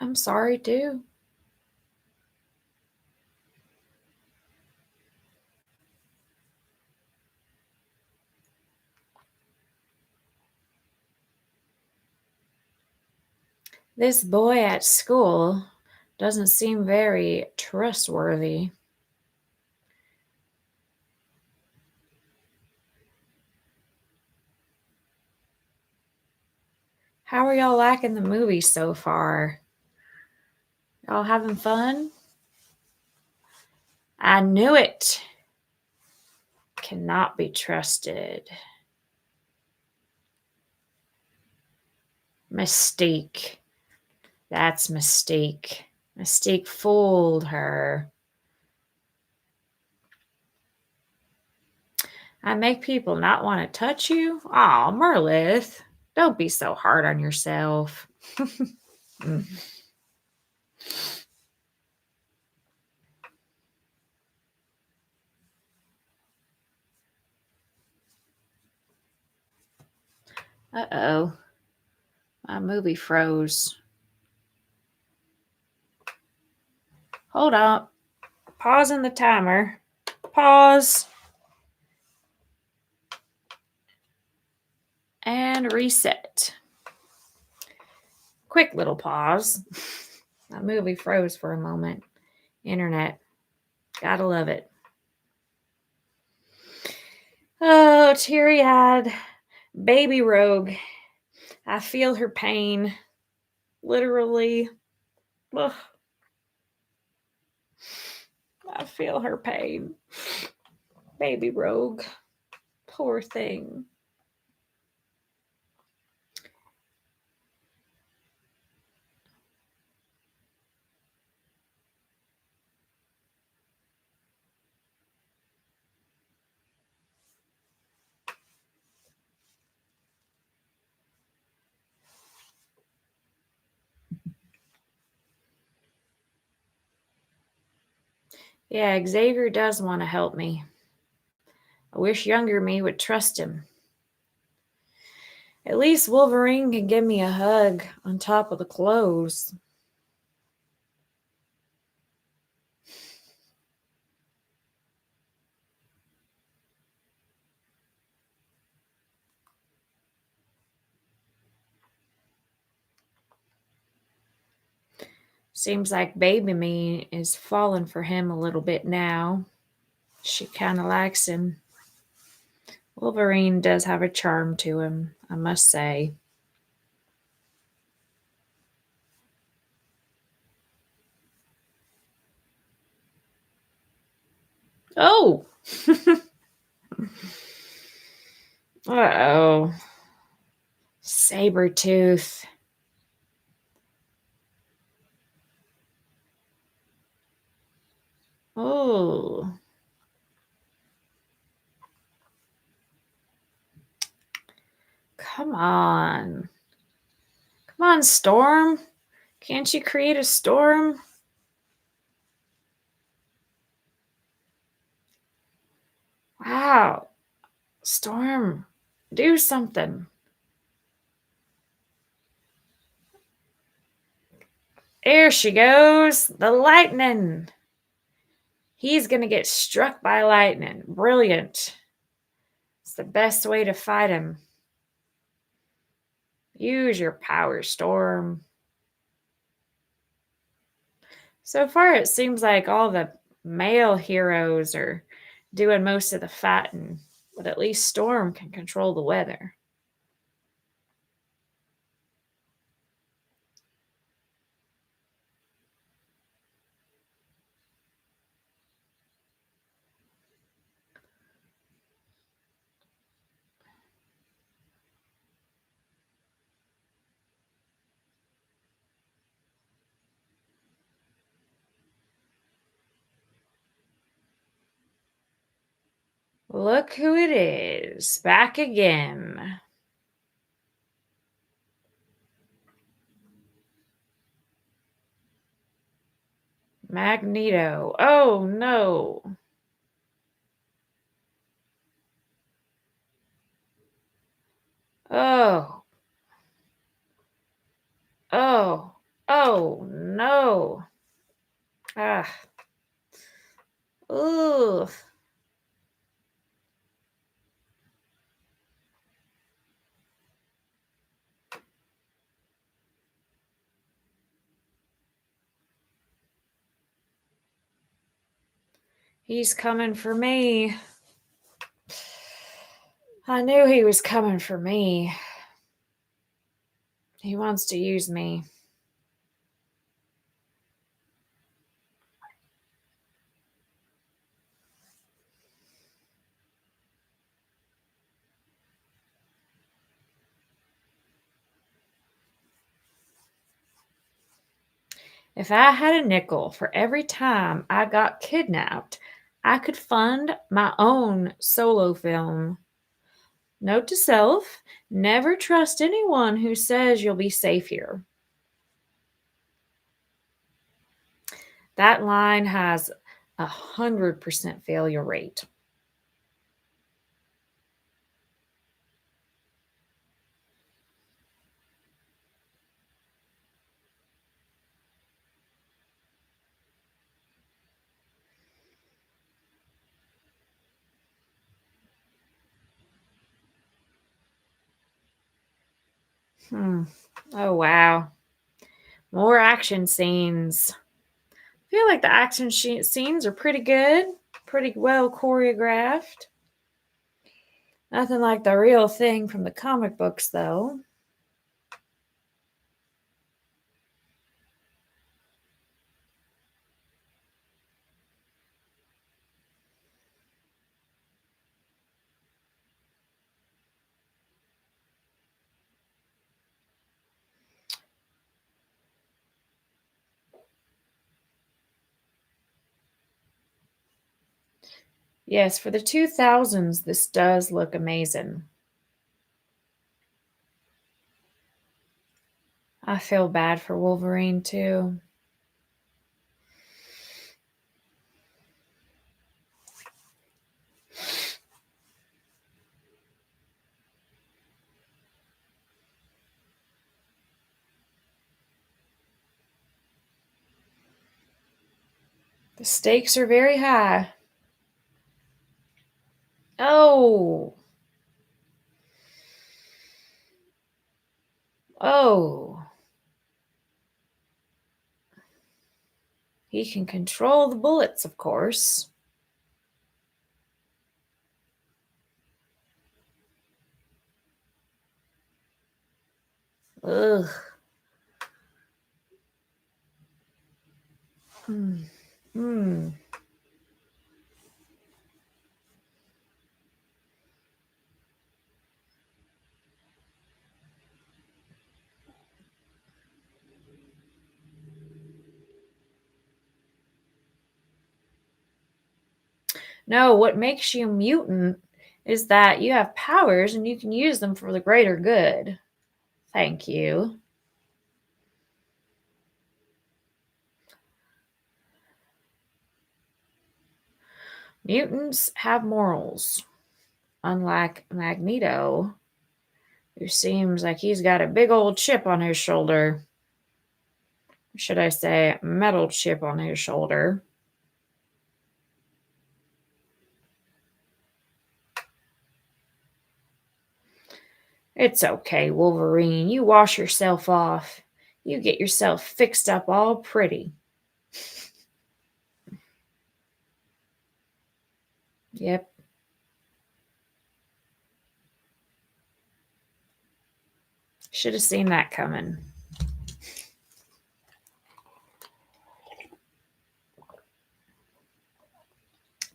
I'm sorry too. This boy at school doesn't seem very trustworthy. How are y'all liking the movie so far? Y'all having fun? I knew it. Cannot be trusted. Mystique. That's Mystique. Mystique fooled her. I make people not want to touch you? Aw, Merlith. Don't be so hard on yourself. Uh-oh. My movie froze. Hold on. Pausing the timer. Pause. And reset. Quick little pause. My movie froze for a moment. Internet. Gotta love it. Oh, teary-eyed baby rogue. I feel her pain. Literally. Ugh. I feel her pain. Baby rogue. Poor thing. Yeah, Xavier does want to help me. I wish younger me would trust him. At least Wolverine can give me a hug on top of the clothes. Seems like baby me is falling for him a little bit now. She kind of likes him. Wolverine does have a charm to him, I must say. Oh! Uh-oh. Sabretooth. Oh. Come on. Come on, Storm. Can't you create a storm? Wow. Storm, do something. There she goes. The lightning. He's going to get struck by lightning. Brilliant. It's the best way to fight him. Use your power, Storm. So far, it seems like all the male heroes are doing most of the fighting, but at least Storm can control the weather. Look who it is. Back again. Magneto. Oh, no. Oh. Oh. Oh, no. Ah. Ooh. He's coming for me. I knew he was coming for me. He wants to use me. If I had a nickel for every time I got kidnapped, I could fund my own solo film. Note to self, never trust anyone who says you'll be safe here. That line has 100% failure rate. Oh, wow. More action scenes. I feel like the action scenes are pretty good, pretty well choreographed. Nothing like the real thing from the comic books, though. Yes, for the 2000s, this does look amazing. I feel bad for Wolverine, too. The stakes are very high. Oh, oh. He can control the bullets, of course. Ugh. Hmm. Hmm. No, what makes you mutant is that you have powers and you can use them for the greater good. Thank you. Mutants have morals, unlike Magneto, who seems like he's got a big old chip on his shoulder. Should I say, metal chip on his shoulder? It's okay, Wolverine. You wash yourself off. You get yourself fixed up all pretty. Yep. Should have seen that coming.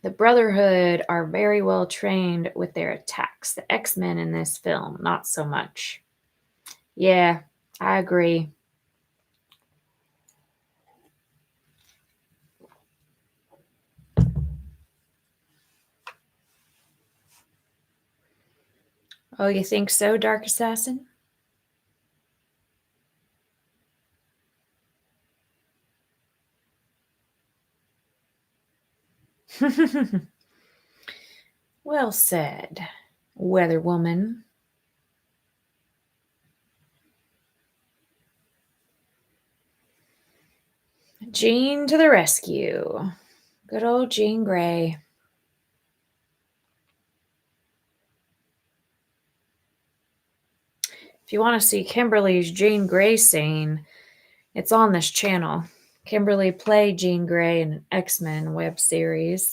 The Brotherhood are very well trained with their attacks. The X-Men in this film, not so much. Yeah, I agree. Oh, you think so, Dark Assassin? Well said, Weather Woman. Jean to the rescue. Good old Jean Grey. If you want to see Kimberly's Jean Grey scene, it's on this channel. Kimberly played Jean Grey in an X-Men web series.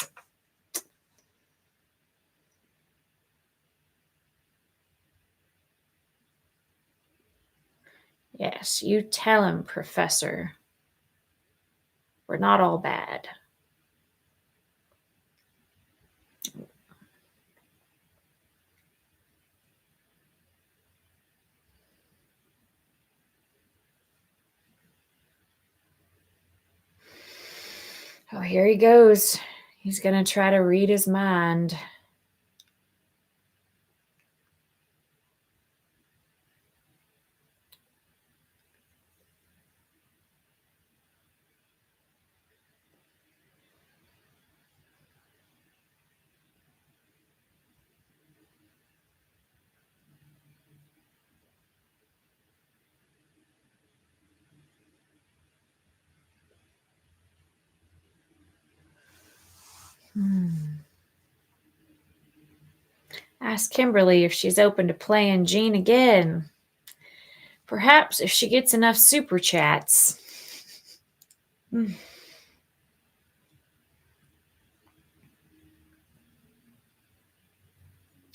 Yes, you tell him, Professor. We're not all bad. Oh, here he goes. He's going to try to read his mind. Ask Kimberly if she's open to playing Jean again. Perhaps if she gets enough super chats.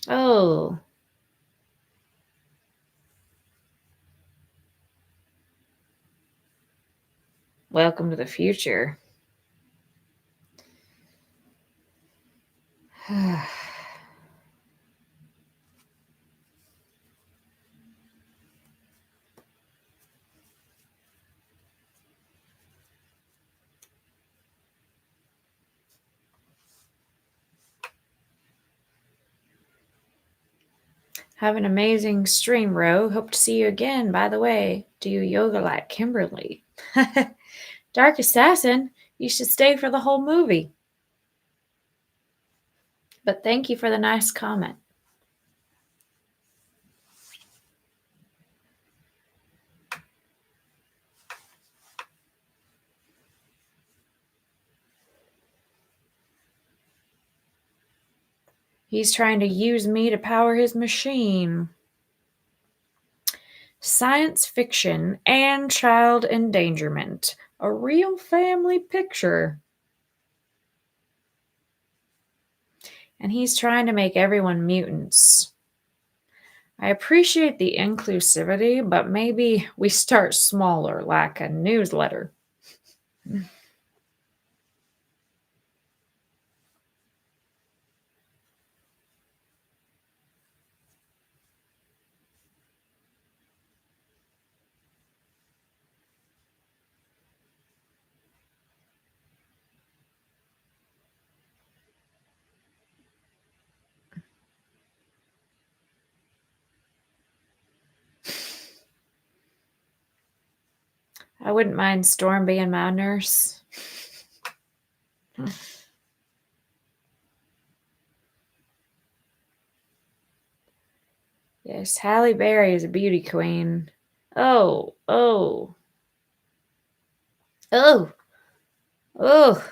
Oh. Welcome to the future. Have an amazing stream, Ro. Hope to see you again. By the way, do you yoga like Kimberly? Dark Assassin, you should stay for the whole movie. But thank you for the nice comment. He's trying to use me to power his machine. Science fiction and child endangerment. A real family picture. And he's trying to make everyone mutants. I appreciate the inclusivity, but maybe we start smaller, like a newsletter. I wouldn't mind Storm being my nurse. Yes, Halle Berry is a beauty queen. Oh, oh, oh, oh.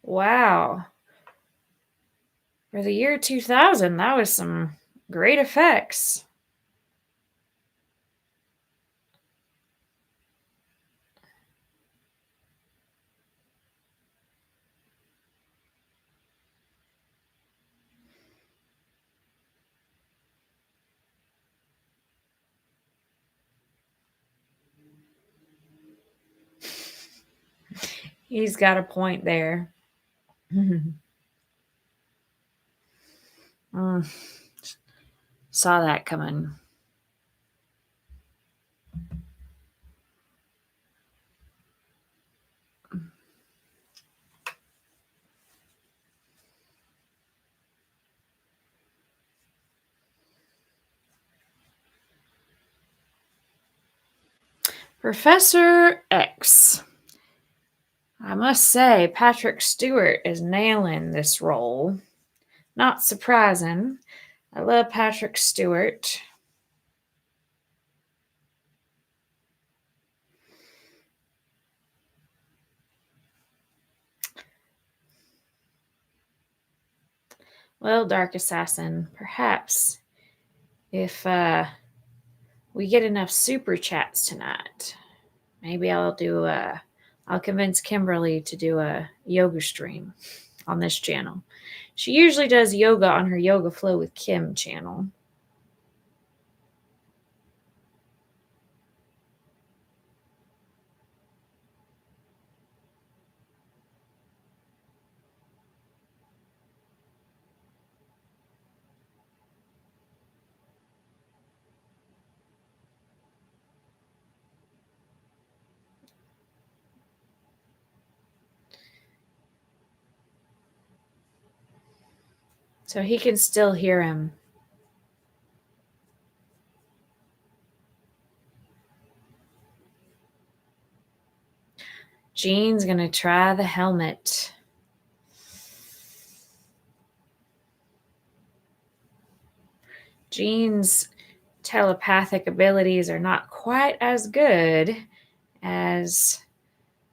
Wow. For the year 2000, that was some great effects. He's got a point there. Saw that coming. Professor X. I must say, Patrick Stewart is nailing this role. Not surprising. I love Patrick Stewart. Well, Dark Assassin, perhaps if we get enough super chats tonight, maybe I'll convince Kimberly to do a yoga stream on this channel. She usually does yoga on her Yoga Flow with Kim channel. so he can still hear him. Jean's going to try the helmet. Jean's telepathic abilities are not quite as good as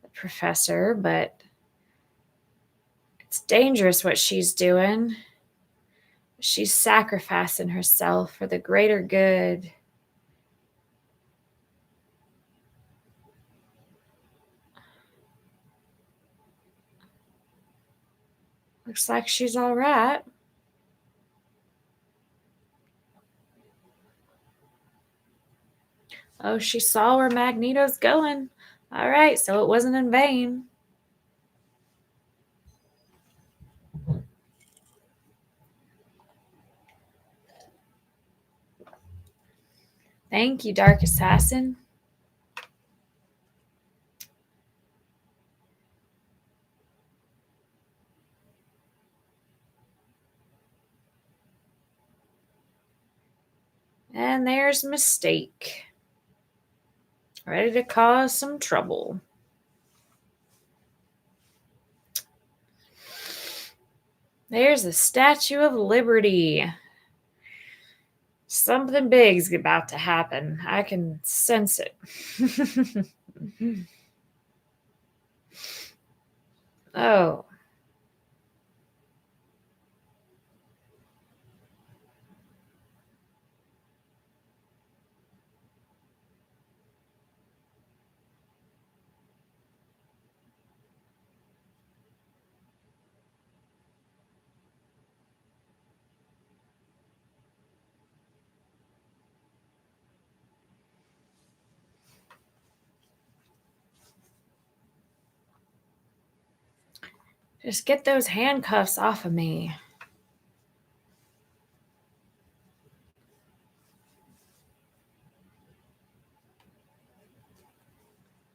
the professor, but it's dangerous what she's doing. She's sacrificing herself for the greater good. Looks like she's all right. Oh, she saw where Magneto's going. All right, so it wasn't in vain. Thank you, Dark Assassin. And there's Mistake. Ready to cause some trouble. There's the Statue of Liberty. Something big's about to happen. I can sense it. Oh. Just get those handcuffs off of me.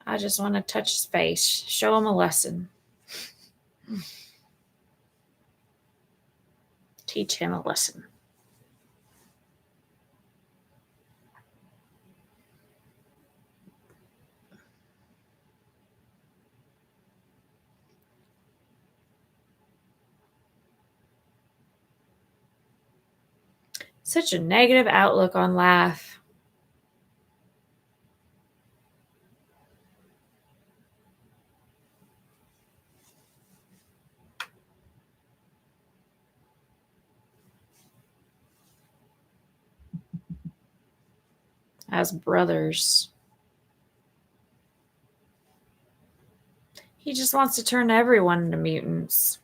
I just want to touch his face, show him a lesson. Teach him a lesson. Such a negative outlook on life. As brothers. He just wants to turn everyone into mutants.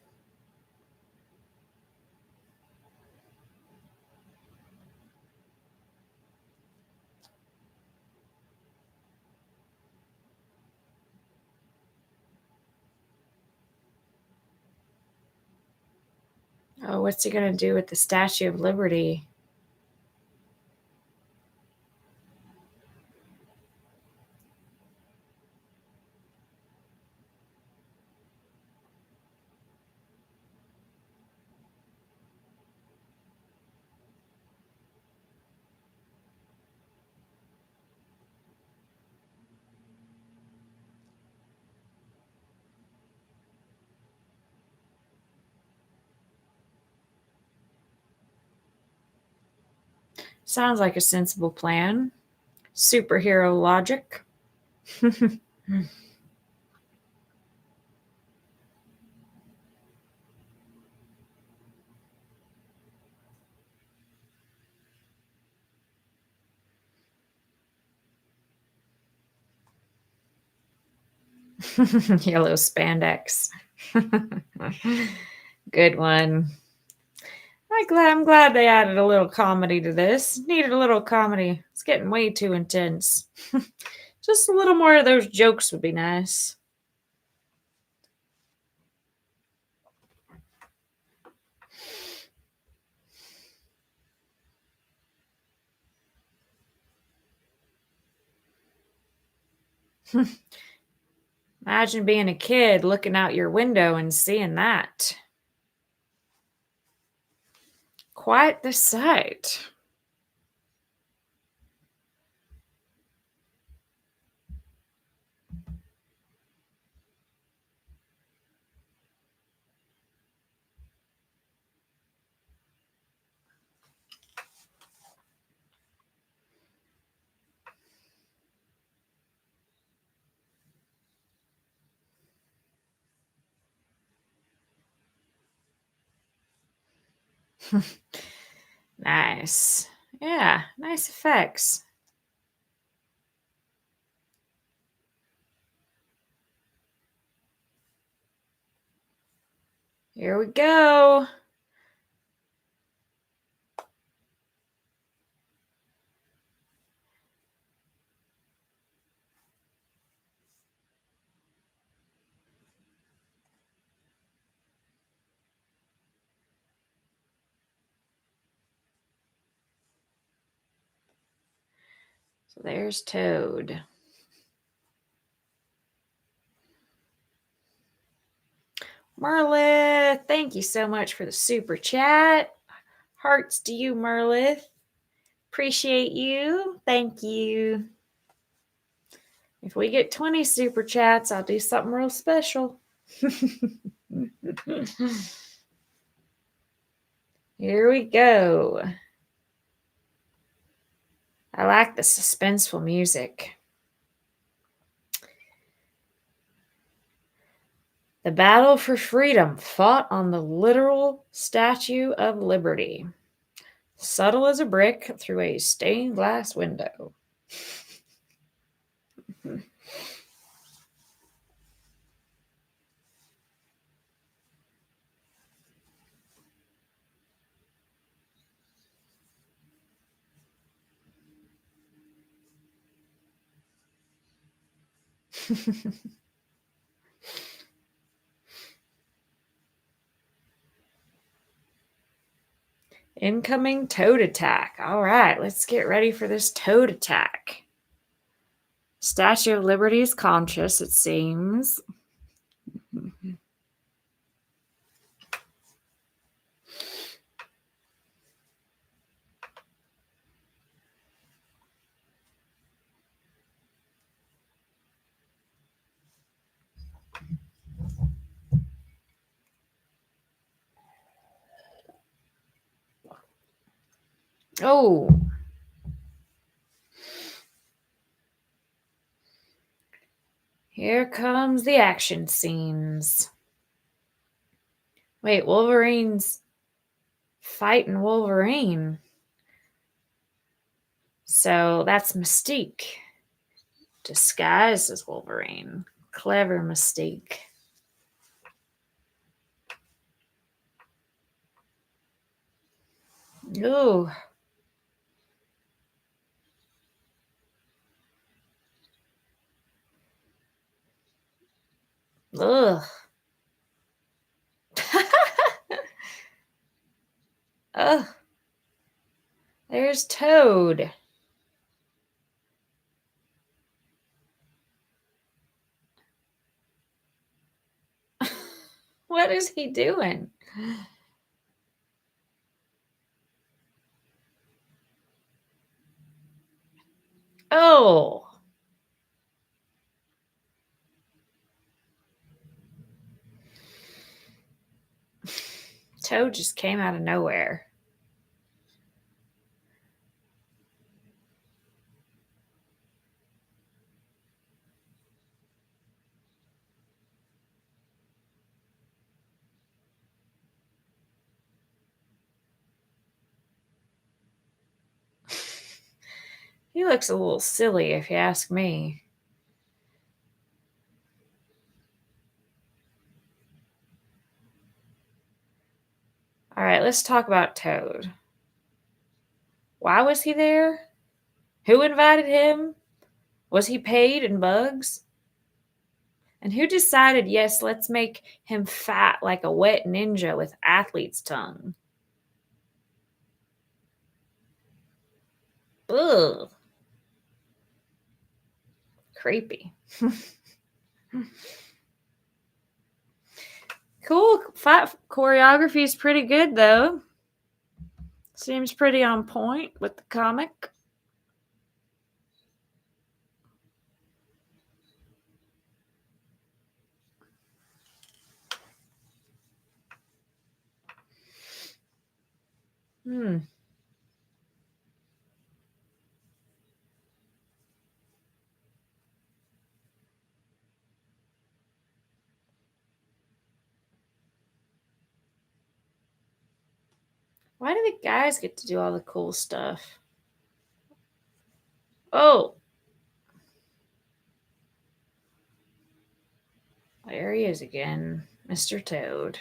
Oh, what's he going to do with the Statue of Liberty? Sounds like a sensible plan. Superhero logic. Yellow spandex. Good one. I'm glad they added a little comedy to this. Needed a little comedy. It's getting way too intense. Just a little more of those jokes would be nice. Imagine being a kid looking out your window and seeing that. Quite the sight. Nice. Yeah, nice effects. Here we go. So there's Toad. Merlith, thank you so much for the super chat. Hearts to you, Merlith. Appreciate you. Thank you. If we get 20 super chats, I'll do something real special. Here we go. I like the suspenseful music. The battle for freedom fought on the literal Statue of Liberty. Subtle as a brick through a stained glass window. Incoming toad attack. All right, let's get ready for this toad attack. Statue of Liberty is conscious, it seems. Oh. Here comes the action scenes. Wait, Wolverine's fighting Wolverine. So that's Mystique. Disguised as Wolverine. Clever Mystique. Ooh. Ugh. Ugh. There's Toad. What is he doing? Oh. Toad just came out of nowhere. He looks a little silly, if you ask me. All right, let's talk about Toad. Why was he there? Who invited him? Was he paid in bugs? And who decided, yes, let's make him fat like a wet ninja with athlete's tongue? Ugh. Creepy. Cool. Fight choreography is pretty good, though. Seems pretty on point with the comic. Hmm. Why do the guys get to do all the cool stuff? Oh, there he is again, Mr. Toad.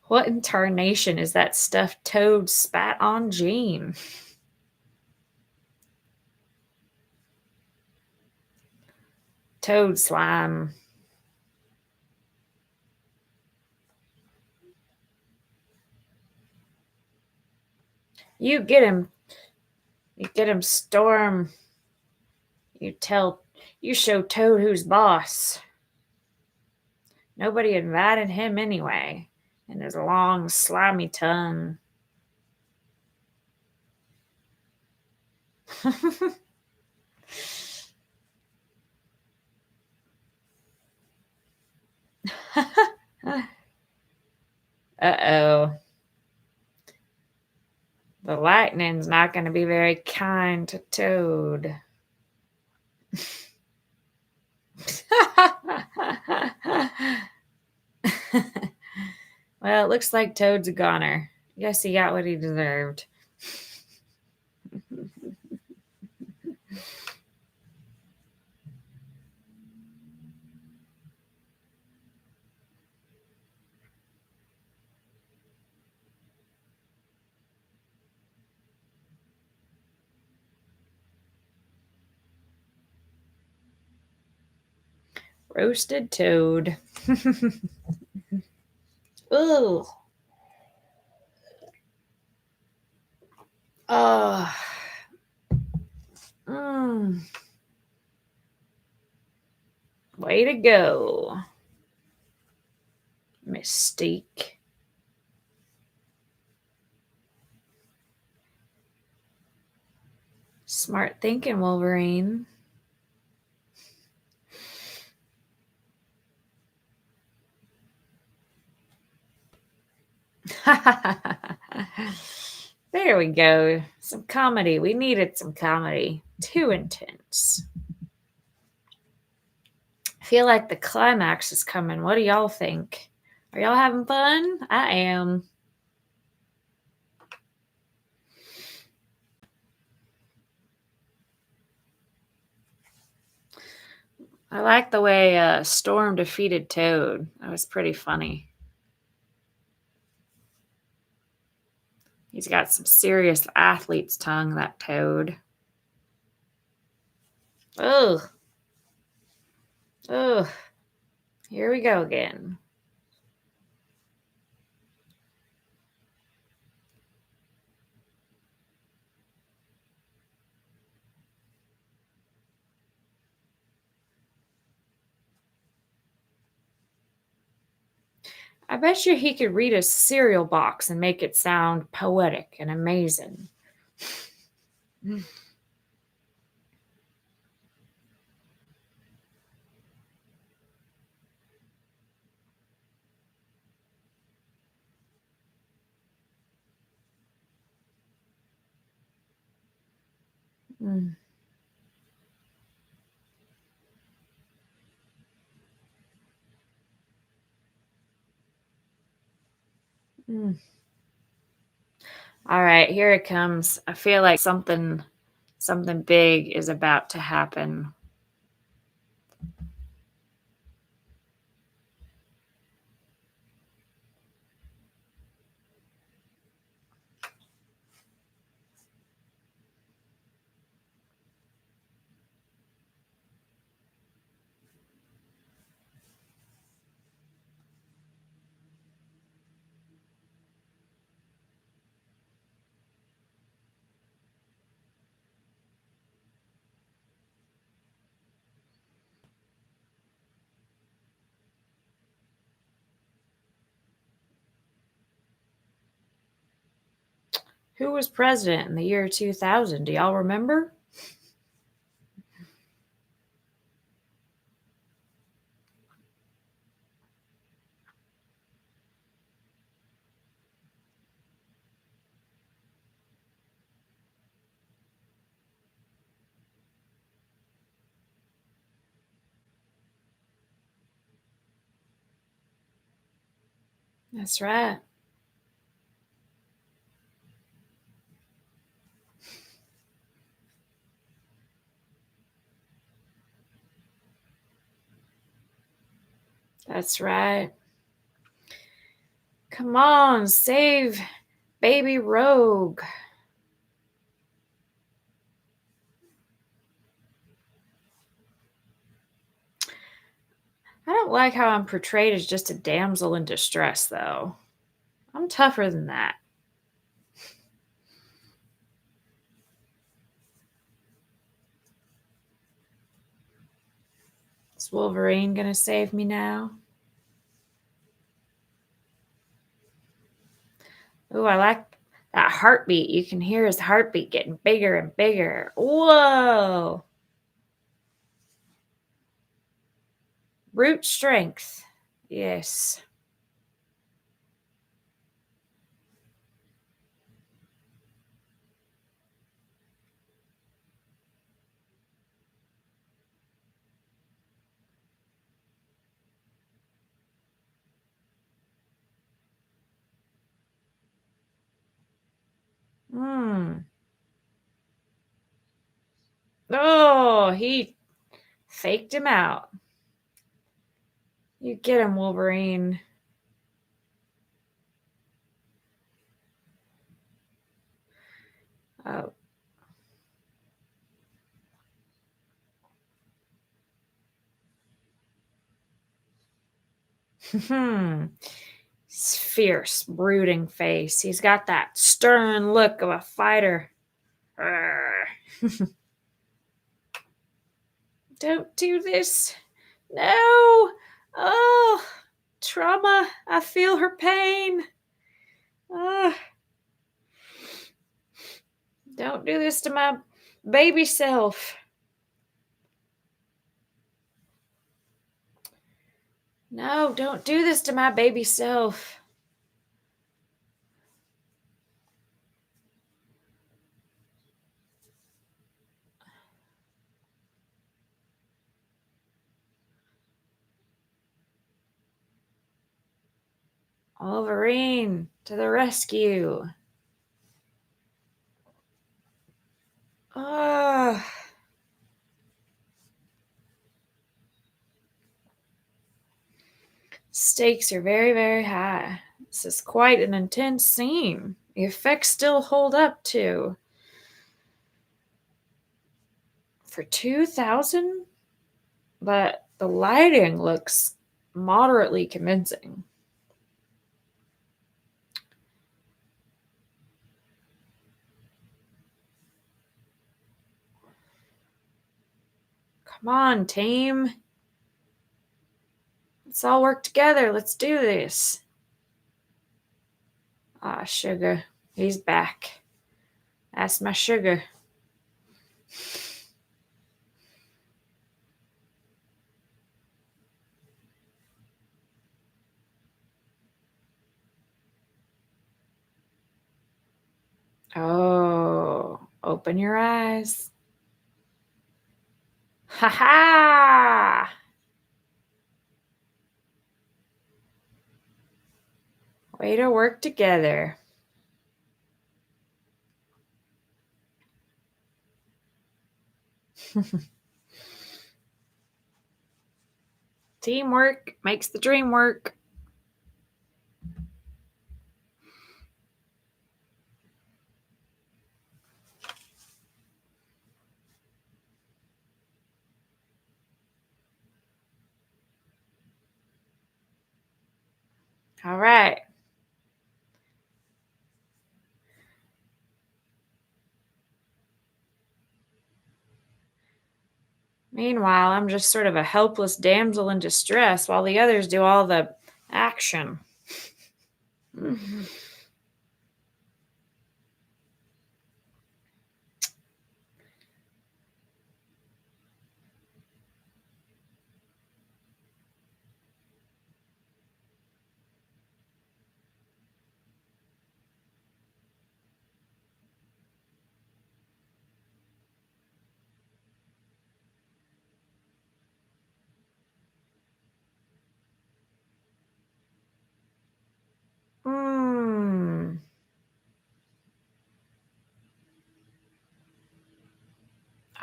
What in tarnation is that stuffed toad spat on Jean? Toad slime. You get him. You get him, Storm. You show Toad who's boss. Nobody invited him anyway, and his long, slimy tongue. Uh-oh. The lightning's not going to be very kind to Toad. Well, it looks like Toad's a goner. Guess he got what he deserved. Roasted Toad. Ooh. Oh. Mm. Way to go, Mystique. Smart thinking, Wolverine. There we go. Some comedy. We needed some comedy. Too intense. I feel like the climax is coming. What do y'all think? Are y'all having fun? I am. I like the way Storm defeated Toad. That was pretty funny. He's got some serious athlete's tongue, that Toad. Ugh. Ugh. Here we go again. I bet you he could read a cereal box and make it sound poetic and amazing. Mm. Mm. All right, here it comes. I feel like something big is about to happen. Who was president in the year 2000? Do y'all remember? That's right. That's right. Come on, save baby Rogue. I don't like how I'm portrayed as just a damsel in distress, though. I'm tougher than that. Is Wolverine gonna save me now? Ooh, I like that heartbeat. You can hear his heartbeat getting bigger and bigger. Whoa! Brute strength. Yes. Hmm. Oh, he faked him out. You get him, Wolverine. Oh. Hmm. His fierce, brooding face. He's got that stern look of a fighter. Arr. Don't do this. No. Oh, trauma. I feel her pain. Ugh. Don't do this to my baby self. No, don't do this to my baby self. Wolverine, to the rescue. Ugh. Stakes are very, very high. This is quite an intense scene. The effects still hold up too. For 2000, but the lighting looks moderately convincing. Come on, team. Let's all work together. Let's do this. Ah, sugar. He's back. That's my sugar. Oh, open your eyes. Ha ha! Way to work together. Teamwork makes the dream work. All right. Meanwhile, I'm just sort of a helpless damsel in distress while the others do all the action.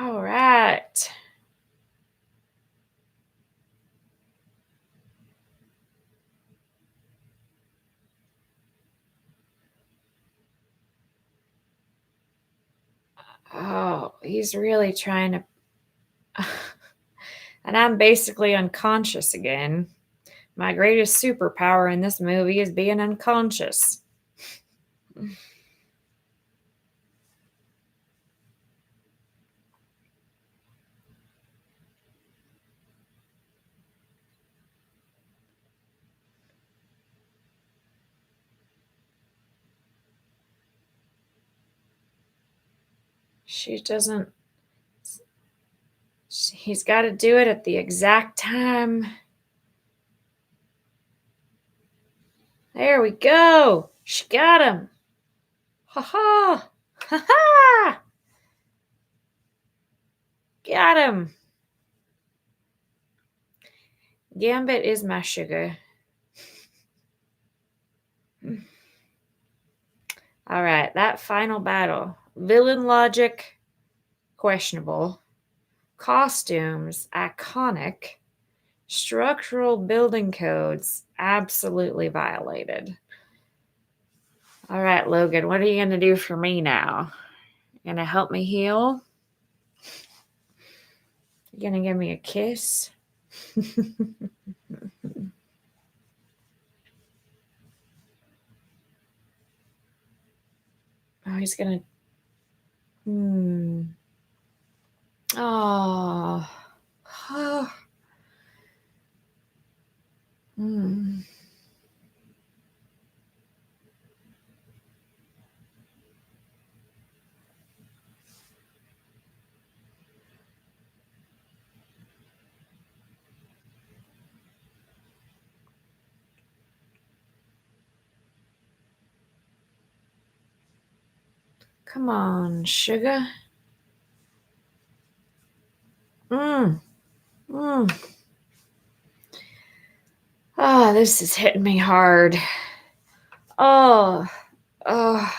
All right. Oh, he's really trying to. And I'm basically unconscious again. My greatest superpower in this movie is being unconscious. She doesn't. He's got to do it at the exact time. There we go. She got him. Ha ha. Ha ha. Got him. Gambit is my sugar. All right, that final battle. Villain logic, questionable. Costumes, iconic. Structural building codes, absolutely violated. All right, Logan, what are you going to do for me now? You going to help me heal? You going to give me a kiss? Oh, he's going to. Oh. Oh. Hmm. Come on, sugar. Mmm. Mmm. Oh, this is hitting me hard. Oh. Oh.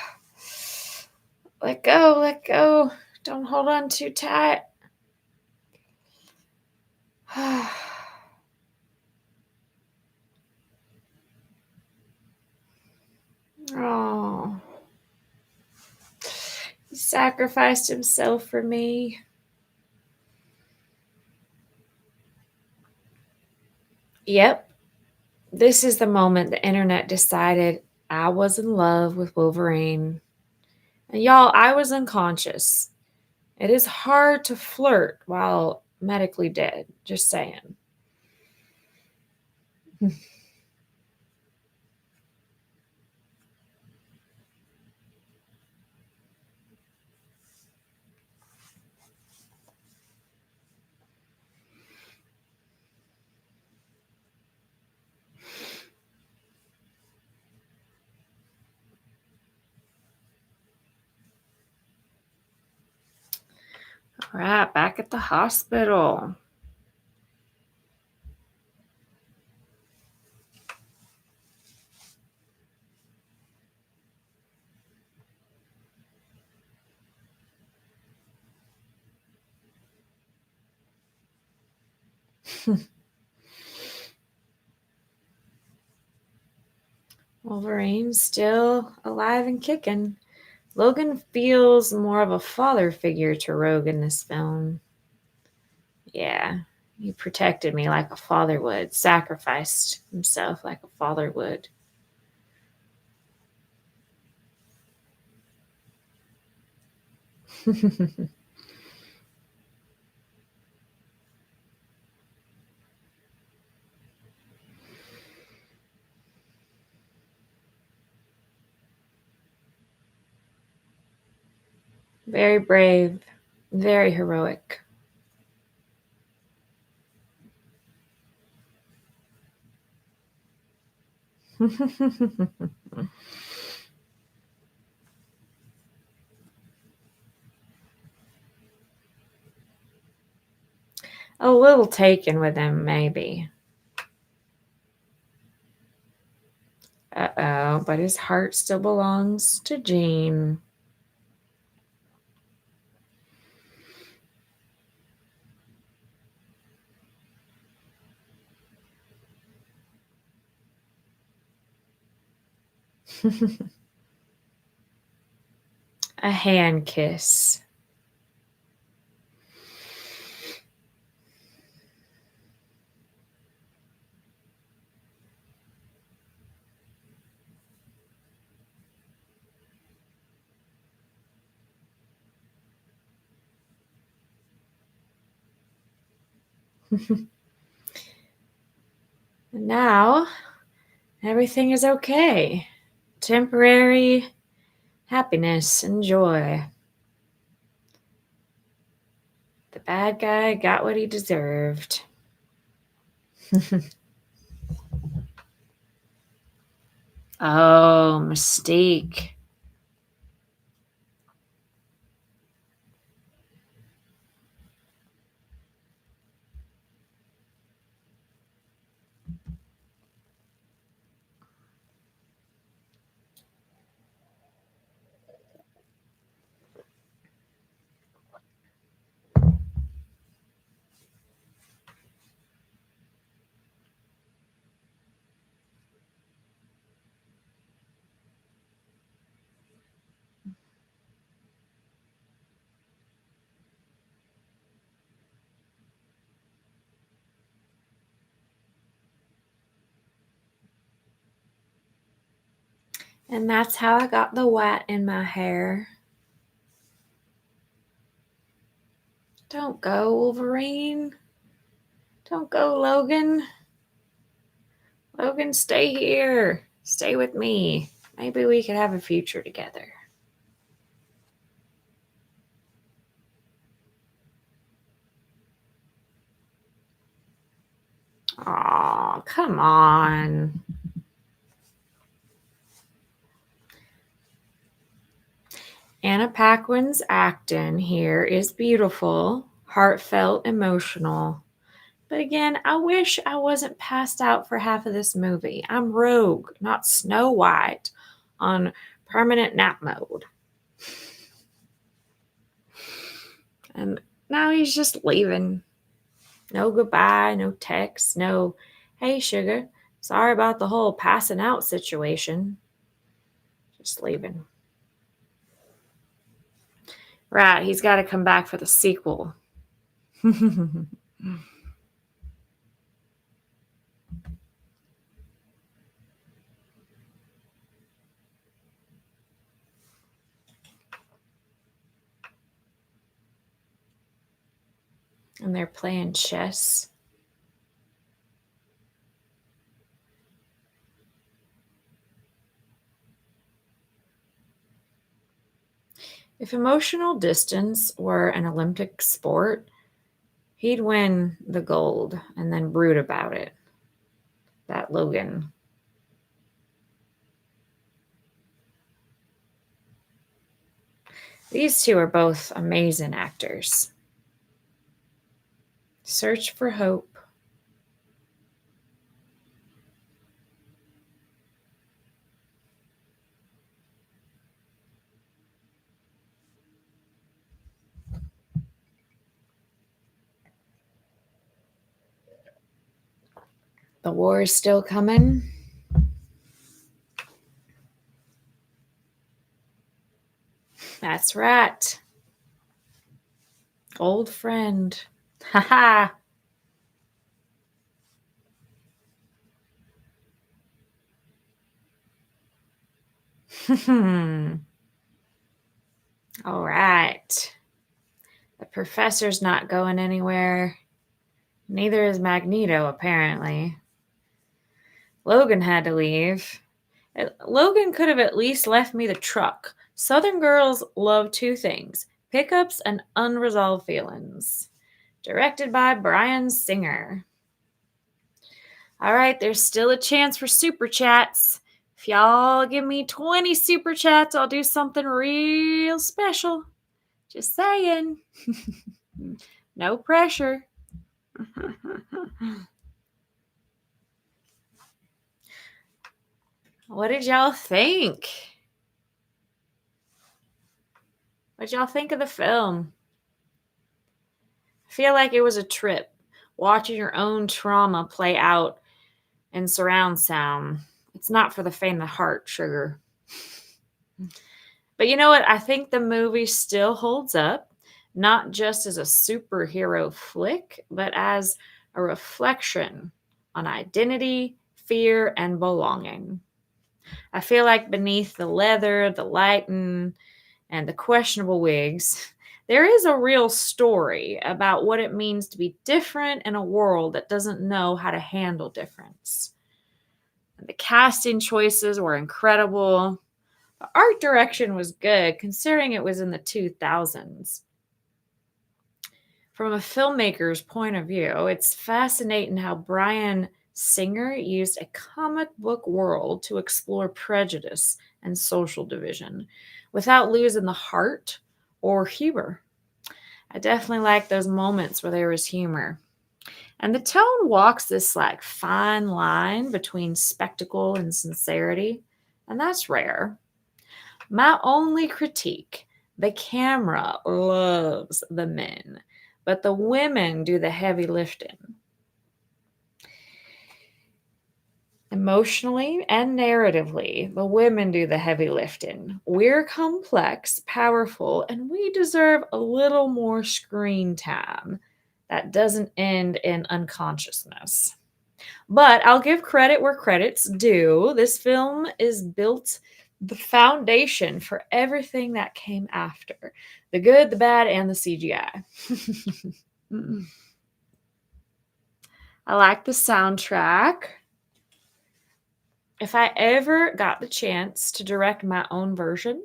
Let go, let go. Don't hold on too tight. Oh. He sacrificed himself for me. Yep. This is the moment the internet decided I was in love with Wolverine. And y'all, I was unconscious. It is hard to flirt while medically dead. Just saying. All right, back at the hospital. Wolverine's still alive and kicking. Logan feels more of a father figure to Rogue in this film. Yeah, he protected me like a father would, sacrificed himself like a father would. Very brave, very heroic. A little taken with him, maybe. Uh-oh, but his heart still belongs to Jean. A hand kiss. And now everything is okay. Temporary happiness and joy. The bad guy got what he deserved. Oh, mistake. And that's how I got the white in my hair. Don't go, Wolverine. Don't go, Logan. Logan, stay here. Stay with me. Maybe we could have a future together. Aw, come on. Anna Paquin's acting here is beautiful, heartfelt, emotional. But again, I wish I wasn't passed out for half of this movie. I'm Rogue, not Snow White, on permanent nap mode. And now he's just leaving. No goodbye, no text, no, hey, sugar, sorry about the whole passing out situation. Just leaving. Right, he's got to come back for the sequel. And they're playing chess. If emotional distance were an Olympic sport, he'd win the gold and then brood about it. That Logan. These two are both amazing actors. Search for hope. The war is still coming. That's right. Old friend. Haha. All right. The professor's not going anywhere. Neither is Magneto, apparently. Logan had to leave. Logan could have at least left me the truck. Southern girls love two things: pickups and unresolved feelings. Directed by Brian Singer. All right, there's still a chance for super chats. If y'all give me 20 super chats, I'll do something real special. Just saying. No pressure. What did y'all think? What did y'all think of the film? I feel like it was a trip. Watching your own trauma play out in surround sound. It's not for the faint of heart, sugar. But you know what? I think the movie still holds up, not just as a superhero flick, but as a reflection on identity, fear, and belonging. I feel like beneath the leather, the lighting, and the questionable wigs, there is a real story about what it means to be different in a world that doesn't know how to handle difference. And the casting choices were incredible. The art direction was good considering it was in the 2000s. From a filmmaker's point of view, it's fascinating how Bryan Singer used a comic book world to explore prejudice and social division without losing the heart or humor. I definitely like those moments where there was humor. And the tone walks this like fine line between spectacle and sincerity, and that's rare. My only critique, the camera loves the men, but the women do the heavy lifting. Emotionally and narratively, the women do the heavy lifting. We're complex, powerful, and we deserve a little more screen time that doesn't end in unconsciousness. But I'll give credit where credit's due. This film is built the foundation for everything that came after the good, the bad, and the CGI. I like the soundtrack. If I ever got the chance to direct my own version,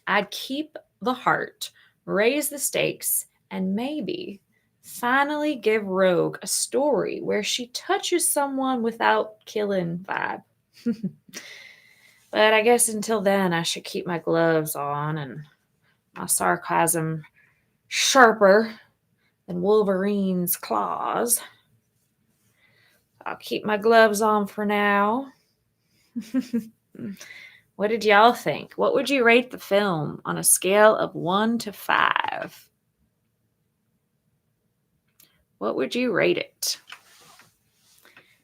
I'd keep the heart, raise the stakes, and maybe finally give Rogue a story where she touches someone without killing vibe. But I guess until then, I should keep my gloves on and my sarcasm sharper than Wolverine's claws. I'll keep my gloves on for now. What did y'all think? What would you rate the film on a scale of 1 to 5? What would you rate it?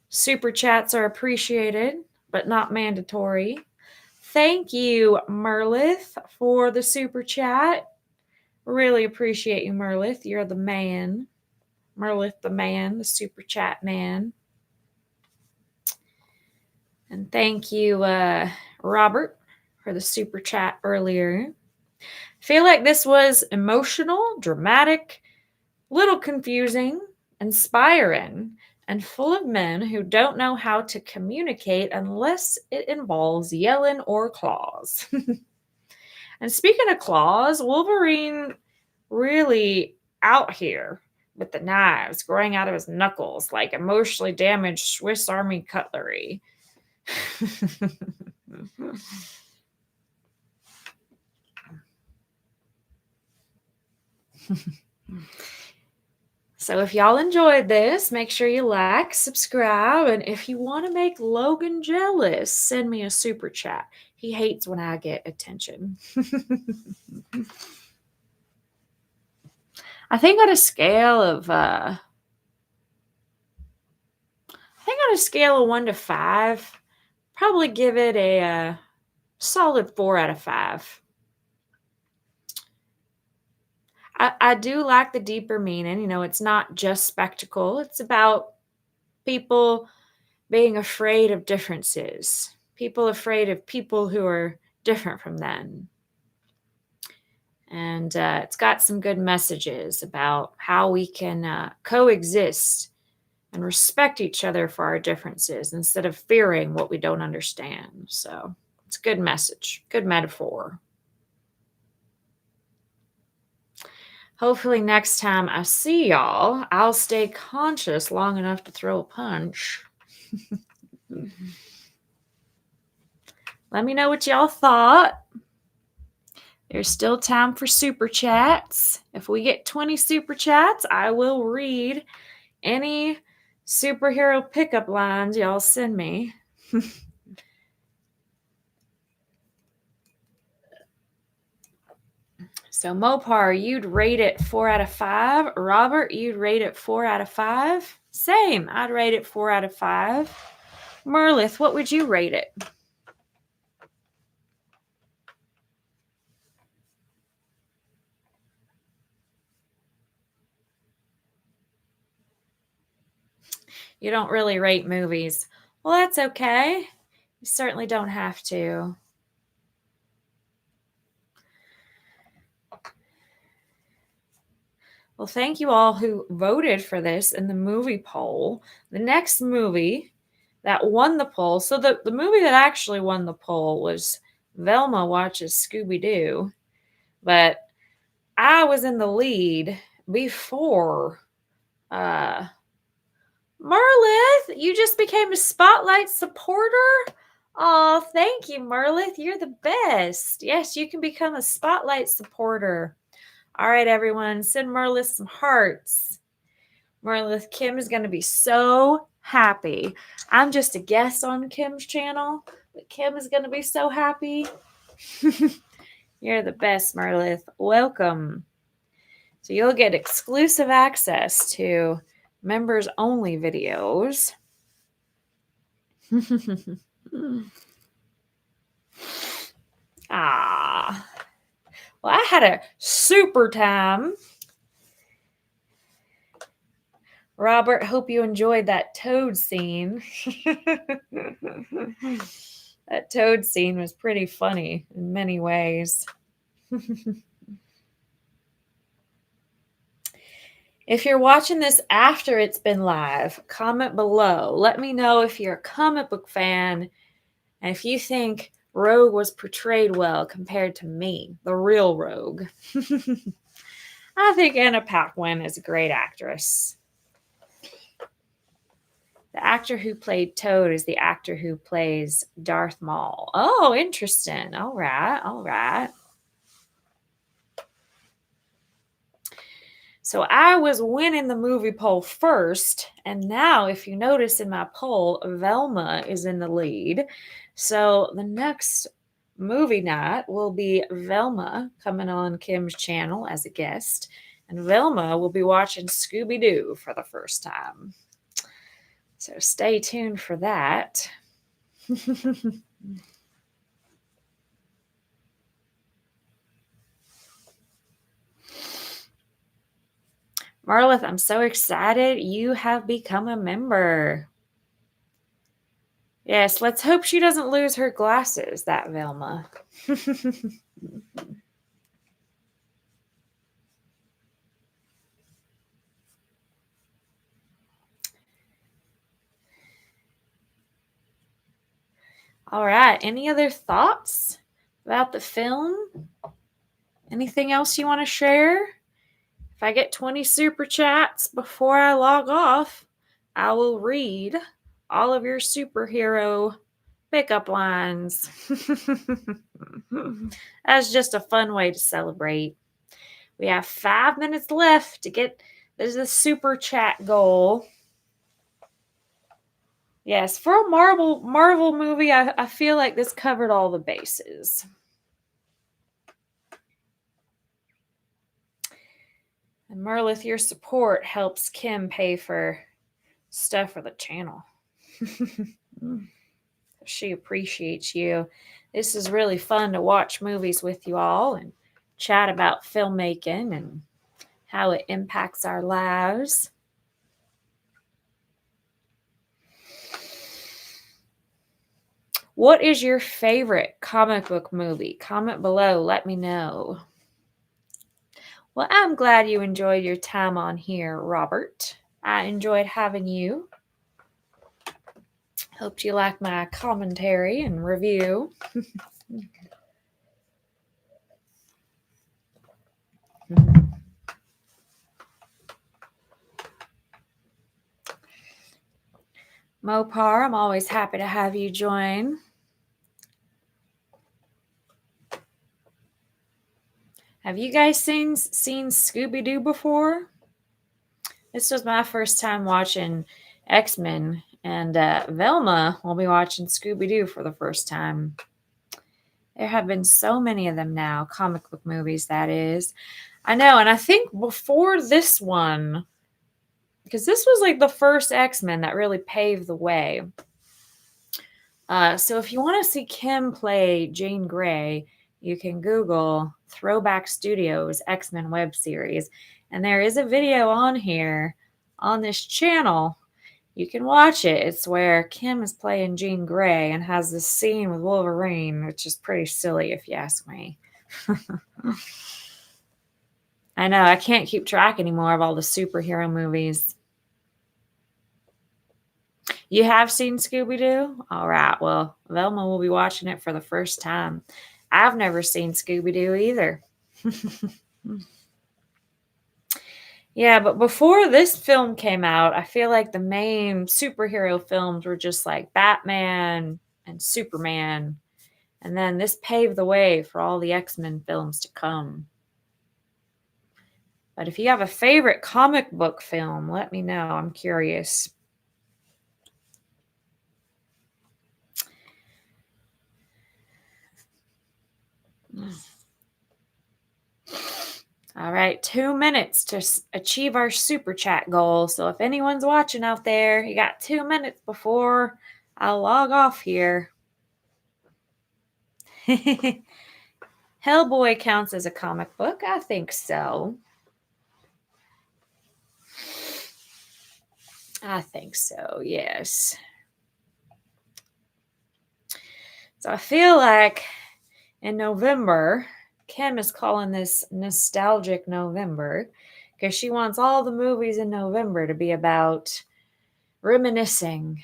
Super chats are appreciated, but not mandatory. Thank you, Merlith, for the super chat. Really appreciate you, Merlith. You're the man. Merlith, the man, the super chat man. And thank you, Robert, for the super chat earlier. Feel like this was emotional, dramatic, little confusing, inspiring, and full of men who don't know how to communicate unless it involves yelling or claws. And speaking of claws, Wolverine really out here with the knives growing out of his knuckles like emotionally damaged Swiss Army cutlery. So if y'all enjoyed this, make sure you like, subscribe, and if you want to make Logan jealous, send me a super chat. He hates when I get attention. I think on a scale of 1 to 5, probably give it a solid 4 out of 5. I do like the deeper meaning. You know, it's not just spectacle. It's about people being afraid of differences, people afraid of people who are different from them. And it's got some good messages about how we can coexist and respect each other for our differences instead of fearing what we don't understand. So it's a good message, good metaphor. Hopefully next time I see y'all, I'll stay conscious long enough to throw a punch. Let me know what y'all thought. There's still time for super chats. If we get 20 super chats, I will read any superhero pickup lines y'all send me. So Mopar, you'd rate it 4 out of 5. Robert, you'd rate it 4 out of 5. Same, I'd rate it 4 out of 5. Merlith, what would you rate it? You don't really rate movies. Well, that's okay. You certainly don't have to. Well, thank you all who voted for this in the movie poll. The next movie that won the poll, so the movie that actually won the poll was Velma Watches Scooby-Doo, but I was in the lead before Merlith. You just became a Spotlight supporter? Oh, thank you, Merlith. You're the best. Yes, you can become a Spotlight supporter. All right, everyone, send Merlith some hearts. Merlith, Kim is going to be so happy. I'm just a guest on Kim's channel, but Kim is going to be so happy. You're the best, Merlith. Welcome. So you'll get exclusive access to members-only videos. Ah. Well, I had a super time. Robert, hope you enjoyed that toad scene. That toad scene was pretty funny in many ways. If you're watching this after it's been live, comment below. Let me know if you're a comic book fan and if you think Rogue was portrayed well compared to me, the real Rogue. I think Anna Paquin is a great actress. The actor who played Toad is the actor who plays Darth Maul. Oh, interesting. All right, all right. So I was winning the movie poll first, and now if you notice in my poll, Velma is in the lead. So the next movie night will be Velma coming on Kim's channel as a guest, and Velma will be watching Scooby-Doo for the first time. So stay tuned for that. Marlith, I'm so excited. You have become a member. Yes, let's hope she doesn't lose her glasses, that Velma. All right. Any other thoughts about the film? Anything else you want to share? If I get 20 super chats before I log off, I will read all of your superhero pickup lines. That's just a fun way to celebrate. We have 5 minutes left to get the super chat goal. Yes, for a Marvel movie, I feel like this covered all the bases. And Merlith, your support helps Kim pay for stuff for the channel. She appreciates you. This is really fun to watch movies with you all and chat about filmmaking and how it impacts our lives. What is your favorite comic book movie? Comment below. Let me know. Well, I'm glad you enjoyed your time on here, Robert. I enjoyed having you. Hope you like my commentary and review. Mopar, I'm always happy to have you join. Have you guys seen Scooby-Doo before? This was my first time watching X-Men, and Velma will be watching Scooby-Doo for the first time. There have been so many of them now, comic book movies, that is. I know, and I think before this one, because this was like the first X-Men that really paved the way. So if you want to see Kim play Jean Grey, you can Google Throwback Studios X-Men web series. And there is a video on here on this channel. You can watch it. It's where Kim is playing Jean Grey and has this scene with Wolverine, which is pretty silly if you ask me. I know, I can't keep track anymore of all the superhero movies. You have seen Scooby-Doo? All right, well, Velma will be watching it for the first time. I've never seen Scooby-Doo either. Yeah, but before this film came out, I feel like the main superhero films were just like Batman and Superman. And then this paved the way for all the X-Men films to come. But if you have a favorite comic book film, let me know. I'm curious. All right, 2 minutes to achieve our super chat goal. So if anyone's watching out there, you got 2 minutes before I log off here. Hellboy counts as a comic book. I think so. I think so, yes. So I feel like in November, Kim is calling this nostalgic November because she wants all the movies in November to be about reminiscing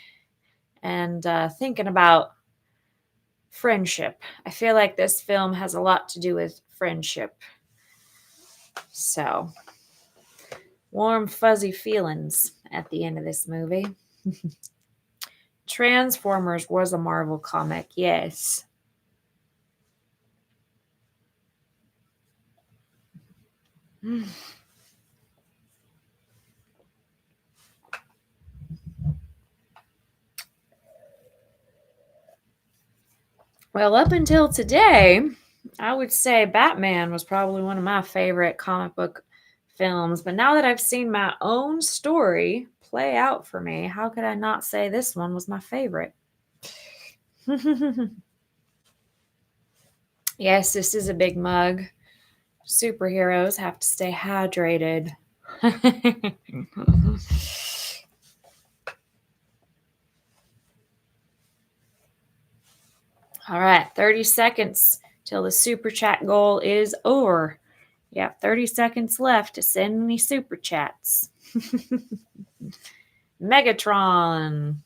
and thinking about friendship. I feel like this film has a lot to do with friendship. So, warm, fuzzy feelings at the end of this movie. Transformers was a Marvel comic, yes. Well, up until today, I would say Batman was probably one of my favorite comic book films. But now that I've seen my own story play out for me, how could I not say this one was my favorite? Yes, this is a big mug. Superheroes have to stay hydrated. All right, 30 seconds till the super chat goal is over. You have 30 seconds left to send me super chats. Megatron.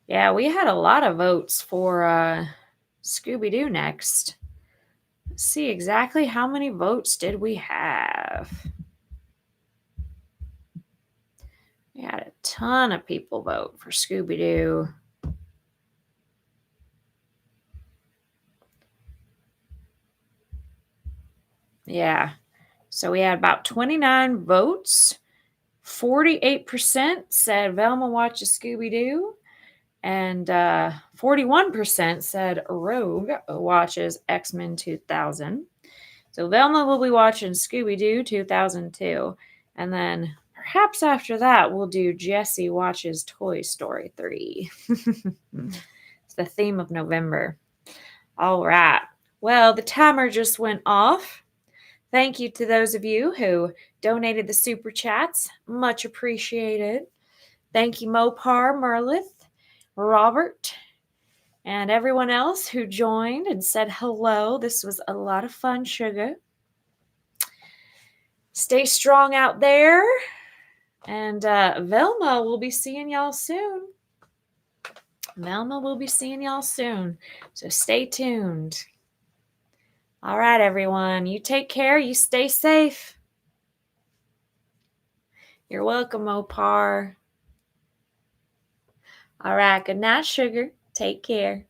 Yeah, we had a lot of votes for Scooby-Doo next. Let's see exactly how many votes did we have. We had a ton of people vote for Scooby-Doo. Yeah. So we had about 29 votes. 48% said Velma watches Scooby-Doo. And 41% said Rogue watches X-Men 2000. So Velma will be watching Scooby-Doo 2002. And then perhaps after that, we'll do Jessie watches Toy Story 3. It's the theme of November. All right. Well, the timer just went off. Thank you to those of you who donated the super chats. Much appreciated. Thank you, Mopar, Merlith, Robert, and everyone else who joined and said hello. This was a lot of fun, sugar. Stay strong out there. And Velma will be seeing y'all soon. Velma will be seeing y'all soon. So stay tuned. All right, everyone. You take care. You stay safe. You're welcome, Mopar. All right. Good night, sugar. Take care.